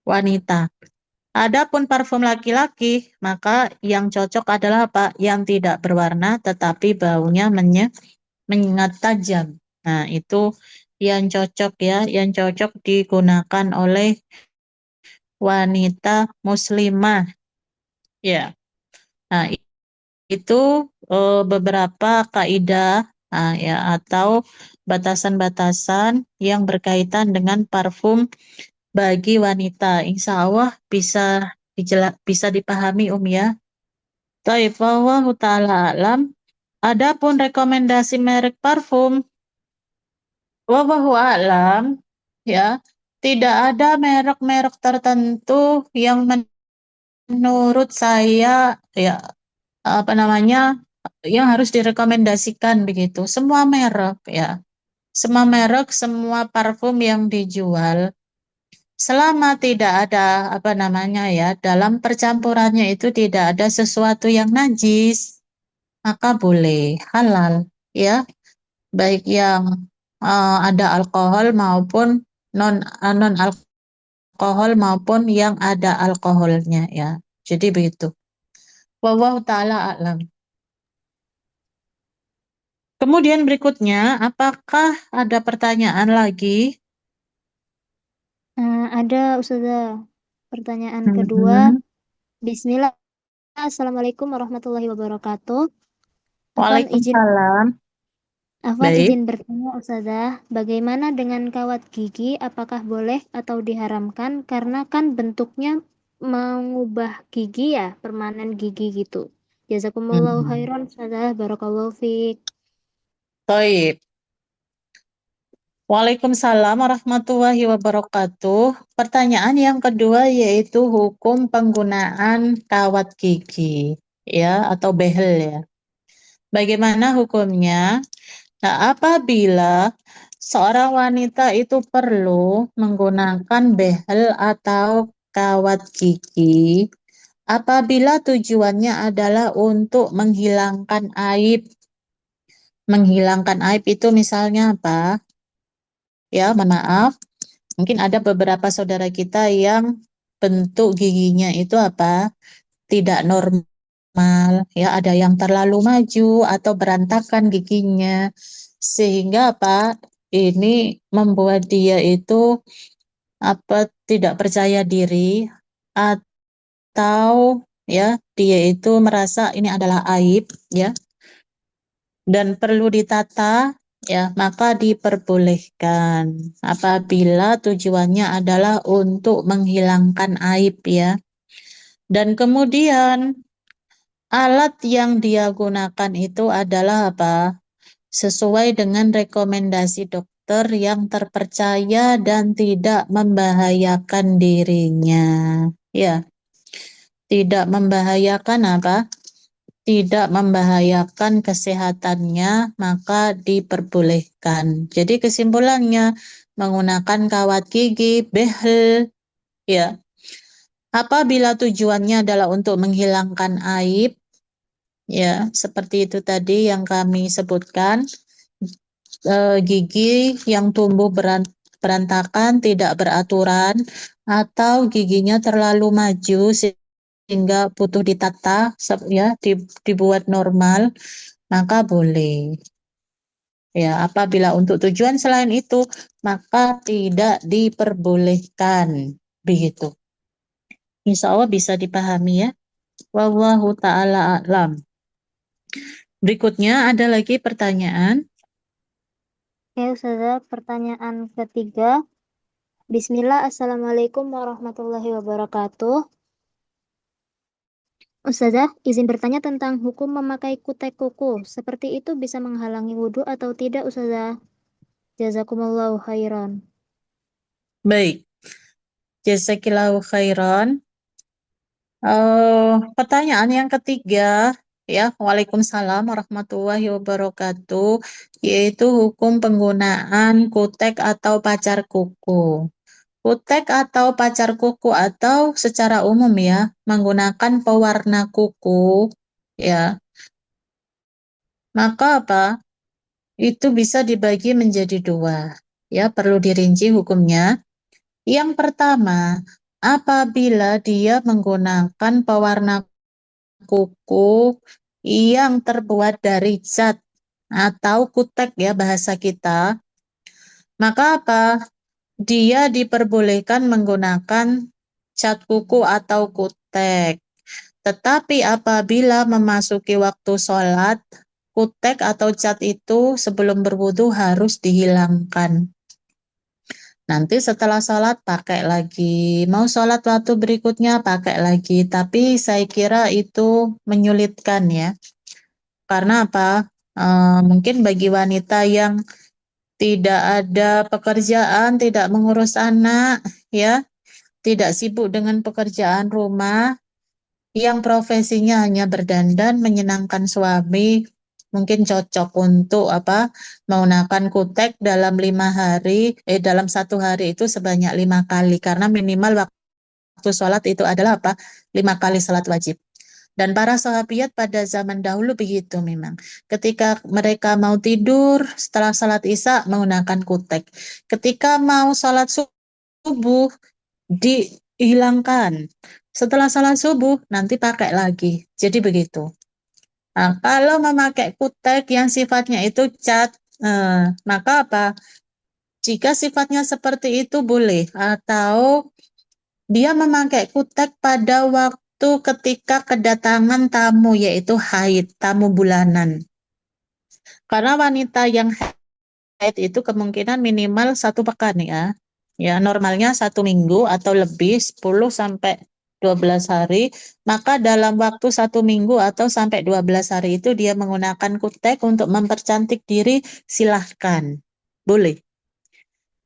Speaker 2: Wanita. Adapun parfum laki-laki, maka yang cocok adalah apa? Yang tidak berwarna tetapi baunya menyengat tajam. Nah, itu yang cocok ya, yang cocok digunakan oleh wanita muslimah. Ya. Nah, itu beberapa kaidah ya atau batasan-batasan yang berkaitan dengan parfum bagi wanita. Insya Allah bisa dipahami ya. Taib wallahu ta'ala alam. Adapun rekomendasi merek parfum, wallahu alam ya, tidak ada merek-merek tertentu yang menurut saya ya apa namanya, yang harus direkomendasikan begitu. Semua merek ya. Semua merek, semua parfum yang dijual, selama tidak ada apa namanya ya, dalam percampurannya itu tidak ada sesuatu yang najis, maka boleh halal ya, baik yang ada alkohol maupun non alkohol maupun yang ada alkoholnya ya. Jadi begitu. Wallahu taala a'lam. Kemudian berikutnya, apakah ada pertanyaan lagi?
Speaker 1: Ada Ustazah. Pertanyaan kedua.
Speaker 2: Mhm.
Speaker 1: Bismillah. Assalamualaikum warahmatullahi wabarakatuh. Izin
Speaker 2: Waalaikumsalam. Baik.
Speaker 1: izin bertanya Ustazah, bagaimana dengan kawat gigi? Apakah boleh atau diharamkan? Karena kan bentuknya mengubah gigi ya, permanen gigi gitu. Jazakumullahu
Speaker 2: Mhm.
Speaker 1: khairan Ustazah, barakallahu fiik.
Speaker 2: Baik. Waalaikumsalam warahmatullahi wabarakatuh. Pertanyaan yang kedua yaitu hukum penggunaan kawat gigi ya atau behel ya. Bagaimana hukumnya? Nah, apabila seorang wanita itu perlu menggunakan behel atau kawat gigi, apabila tujuannya adalah untuk menghilangkan aib. Menghilangkan aib itu misalnya apa? Ya, mohon maaf. Mungkin ada beberapa saudara kita yang bentuk giginya itu apa? Tidak normal, ya, ada yang terlalu maju atau berantakan giginya. Sehingga apa? Ini membuat dia itu apa tidak percaya diri atau ya dia itu merasa ini adalah aib ya dan perlu ditata ya, maka diperbolehkan apabila tujuannya adalah untuk menghilangkan aib ya. Dan kemudian alat yang dia gunakan itu adalah apa? Sesuai dengan rekomendasi dokter yang terpercaya dan tidak membahayakan dirinya. Ya, tidak membahayakan apa? Tidak membahayakan kesehatannya, maka diperbolehkan. Jadi kesimpulannya, menggunakan kawat gigi, behel, ya. Apabila tujuannya adalah untuk menghilangkan aib, ya, seperti itu tadi yang kami sebutkan, gigi yang tumbuh berantakan, tidak beraturan, atau giginya terlalu maju sehingga butuh ditata, ya, dibuat normal, maka boleh. Ya, apabila untuk tujuan selain itu, maka tidak diperbolehkan. Begitu. Insya Allah bisa dipahami ya. Wallahu ta'ala a'lam. Berikutnya ada lagi pertanyaan.
Speaker 1: Oke Ustazah, pertanyaan ketiga. Bismillah, Assalamualaikum warahmatullahi wabarakatuh. Ustazah, izin bertanya tentang hukum memakai kutek kuku. Seperti itu bisa menghalangi wudhu atau tidak, Ustazah? Jazakumullahu khairan.
Speaker 2: Baik, jazakillahu khairan. Pertanyaan yang ketiga, ya, Waalaikumsalam warahmatullahi wabarakatuh, yaitu hukum penggunaan kutek atau pacar kuku. Kutek atau pacar kuku atau secara umum ya, menggunakan pewarna kuku, ya, maka apa? Itu bisa dibagi menjadi dua. Ya, perlu dirinci hukumnya. Yang pertama, apabila dia menggunakan pewarna kuku yang terbuat dari cat atau kutek ya bahasa kita, maka apa? Dia diperbolehkan menggunakan cat kuku atau kutek. Tetapi apabila memasuki waktu sholat, kutek atau cat itu sebelum berwudu harus dihilangkan. Nanti setelah sholat pakai lagi. Mau sholat waktu berikutnya pakai lagi. Tapi saya kira itu menyulitkan ya. Karena apa? Mungkin bagi wanita yang tidak ada pekerjaan, tidak mengurus anak, ya, tidak sibuk dengan pekerjaan rumah, yang profesinya hanya berdandan menyenangkan suami, mungkin cocok untuk menggunakan kutek dalam 5 hari, dalam 1 hari itu sebanyak 5 kali, karena minimal waktu sholat itu adalah 5 kali sholat wajib. Dan para sahabiat pada zaman dahulu begitu memang. Ketika mereka mau tidur setelah sholat isya menggunakan kutek. Ketika mau sholat subuh dihilangkan. Setelah sholat subuh nanti pakai lagi. Jadi begitu. Nah, kalau memakai kutek yang sifatnya itu cat, maka apa? Jika sifatnya seperti itu boleh, atau dia memakai kutek pada waktu ketika kedatangan tamu, yaitu haid, tamu bulanan. Karena wanita yang haid itu kemungkinan minimal 1 pekan ya. Ya, normalnya 1 minggu atau lebih, 10 sampai 12 hari. Maka dalam waktu 1 minggu atau sampai 12 hari itu dia menggunakan kutek untuk mempercantik diri, silahkan. Boleh.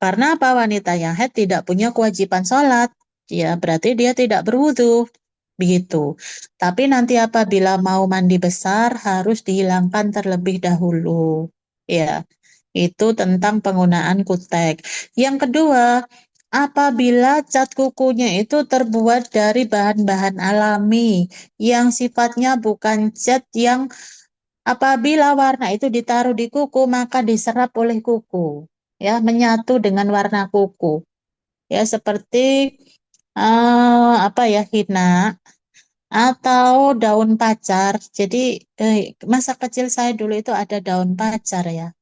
Speaker 2: Karena apa? Wanita yang haid tidak punya kewajiban sholat. Ya, berarti dia tidak berwudu. Begitu. Tapi nanti apabila mau mandi besar harus dihilangkan terlebih dahulu. Ya, itu tentang penggunaan kutek. Yang kedua, apabila cat kukunya itu terbuat dari bahan-bahan alami yang sifatnya bukan cat yang apabila warna itu ditaruh di kuku maka diserap oleh kuku, ya, menyatu dengan warna kuku. Ya, seperti hina atau daun pacar. Jadi masa kecil saya dulu itu ada daun pacar ya.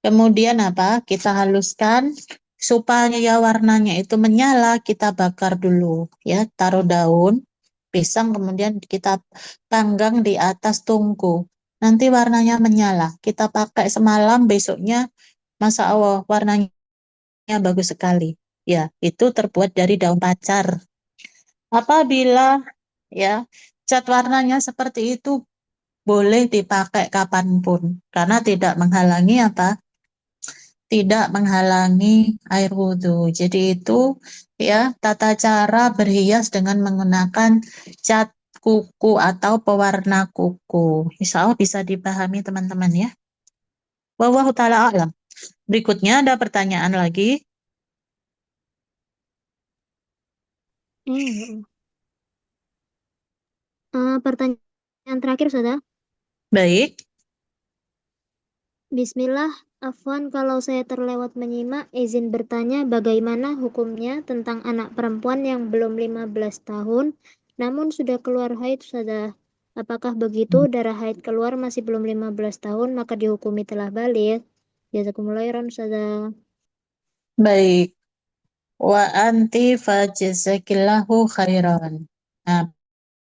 Speaker 2: Kemudian kita haluskan supaya warnanya itu menyala, kita bakar dulu ya, taruh daun pisang kemudian kita panggang di atas tungku. Nanti warnanya menyala. Kita pakai semalam, besoknya Masya Allah warnanya bagus sekali. Ya, itu terbuat dari daun pacar. Apabila ya cat warnanya seperti itu boleh dipakai kapanpun karena tidak menghalangi tidak menghalangi air wudhu. Jadi itu ya tata cara berhias dengan menggunakan cat kuku atau pewarna kuku. Insya Allah bisa dipahami teman-teman ya. Wallahu ta'ala a'lam. Berikutnya ada pertanyaan lagi.
Speaker 1: Pertanyaan terakhir, Saudara.
Speaker 2: Baik.
Speaker 1: Bismillah, Afwan, kalau saya terlewat menyimak, izin bertanya bagaimana hukumnya tentang anak perempuan yang belum 15 tahun, namun sudah keluar haid, Ustazah. Apakah begitu darah haid keluar masih belum 15 tahun, maka dihukumi telah balik? Jazakumullah khairan, Ustazah.
Speaker 2: Baik. Wa anti fajazakillahu khairan. Nah,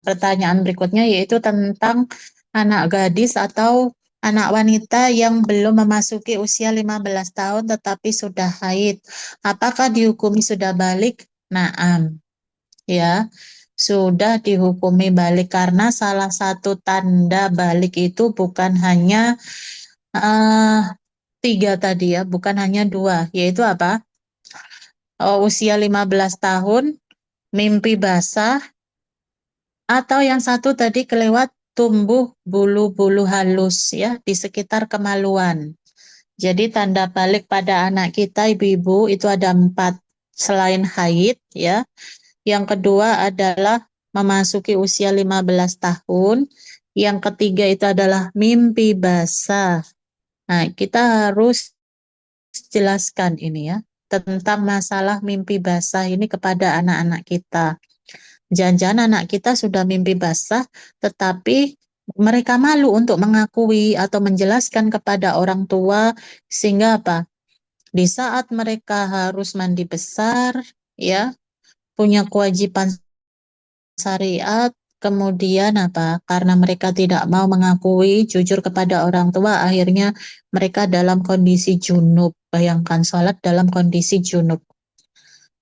Speaker 2: pertanyaan berikutnya yaitu tentang anak gadis atau anak wanita yang belum memasuki usia 15 tahun tetapi sudah haid. Apakah dihukumi sudah balik? Naam. Ya, sudah dihukumi balik karena salah satu tanda balik itu bukan hanya eh, 3 tadi ya, bukan hanya 2, yaitu apa? Usia 15 tahun, mimpi basah, atau yang satu tadi kelewat tumbuh bulu-bulu halus ya di sekitar kemaluan. Jadi tanda balik pada anak kita ibu-ibu itu ada 4 selain haid ya. Yang kedua adalah memasuki usia 15 tahun. Yang ketiga itu adalah mimpi basah. Nah, kita harus jelaskan ini ya tentang masalah mimpi basah ini kepada anak-anak kita. Jangan-jangan anak kita sudah mimpi basah, tetapi mereka malu untuk mengakui atau menjelaskan kepada orang tua, sehingga apa? Di saat mereka harus mandi besar, ya, punya kewajiban syariat, kemudian apa? Karena mereka tidak mau mengakui, jujur kepada orang tua, akhirnya mereka dalam kondisi junub. Bayangkan sholat dalam kondisi junub.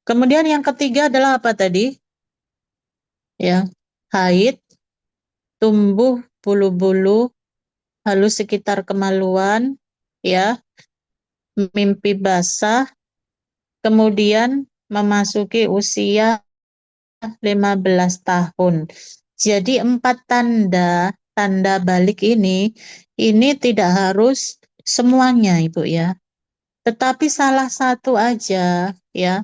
Speaker 2: Kemudian yang ketiga adalah apa tadi? Ya, haid, tumbuh bulu-bulu halus sekitar kemaluan, ya, mimpi basah, kemudian memasuki usia 15 tahun. Jadi 4 tanda balik ini tidak harus semuanya Ibu ya. Tetapi salah satu aja ya.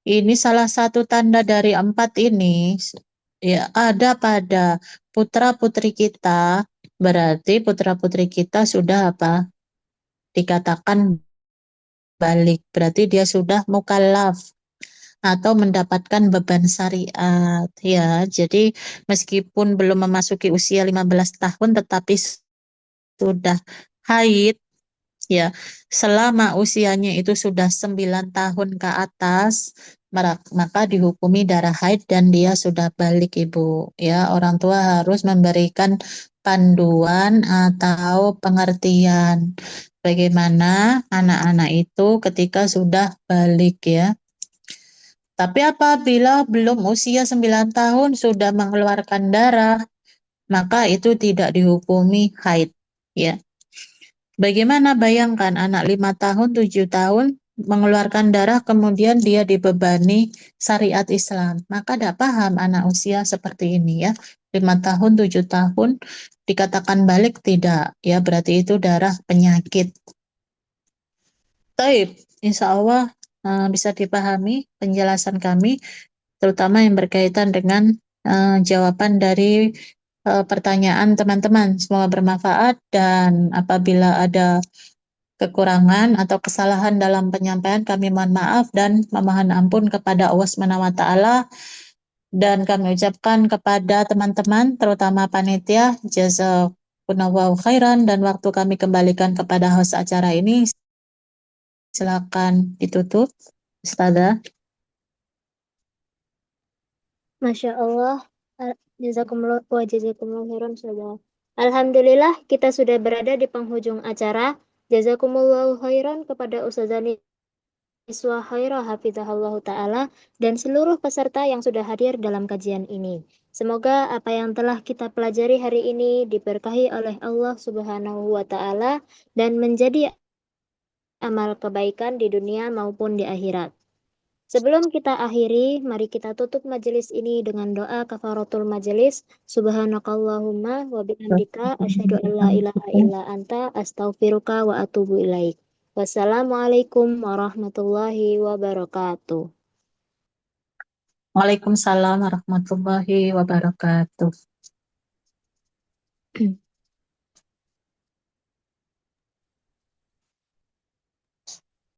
Speaker 2: Ini salah satu tanda dari 4 ini ya ada pada putra-putri kita. Berarti putra-putri kita sudah apa? Dikatakan balik. Berarti dia sudah mukallaf atau mendapatkan beban syariat ya. Jadi meskipun belum memasuki usia 15 tahun tetapi sudah haid ya, selama usianya itu sudah 9 tahun ke atas, maka dihukumi darah haid dan dia sudah balik Ibu. Ya, orang tua harus memberikan panduan atau pengertian bagaimana anak-anak itu ketika sudah balik ya. Tapi apabila belum usia 9 tahun sudah mengeluarkan darah, maka itu tidak dihukumi haid ya. Bagaimana bayangkan anak 5 tahun, 7 tahun mengeluarkan darah kemudian dia dibebani syariat Islam. Maka tidak paham anak usia seperti ini ya. 5 tahun, 7 tahun dikatakan balik tidak. Ya berarti itu darah penyakit. Taib, insya Allah bisa dipahami penjelasan kami, terutama yang berkaitan dengan jawaban dari pertanyaan teman-teman. Semoga bermanfaat dan apabila ada kekurangan atau kesalahan dalam penyampaian kami mohon maaf dan memohon ampun kepada Allah Subhanahu wa taala dan kami ucapkan kepada teman-teman terutama panitia jazakumullahu khairan dan waktu kami kembalikan kepada host acara ini. Silakan ditutup Ustazah.
Speaker 1: Masya Allah, jazakumullah wa jazakumullah khairan sudah. Alhamdulillah kita sudah berada di penghujung acara. Jazakumullahu khairan kepada Ustazah Niswa Khairah Hafizahullah Ta'ala dan seluruh peserta yang sudah hadir dalam kajian ini. Semoga apa yang telah kita pelajari hari ini diberkahi oleh Allah Subhanahu wa Ta'ala dan menjadi amal kebaikan di dunia maupun di akhirat. Sebelum kita akhiri, mari kita tutup majelis ini dengan doa kafaratul majelis. Subhanakallahumma wa bihamdika asyhadu an la ilaha illa anta astaghfiruka wa atubu ilaik. Wassalamualaikum warahmatullahi wabarakatuh.
Speaker 2: Waalaikumsalam warahmatullahi wabarakatuh.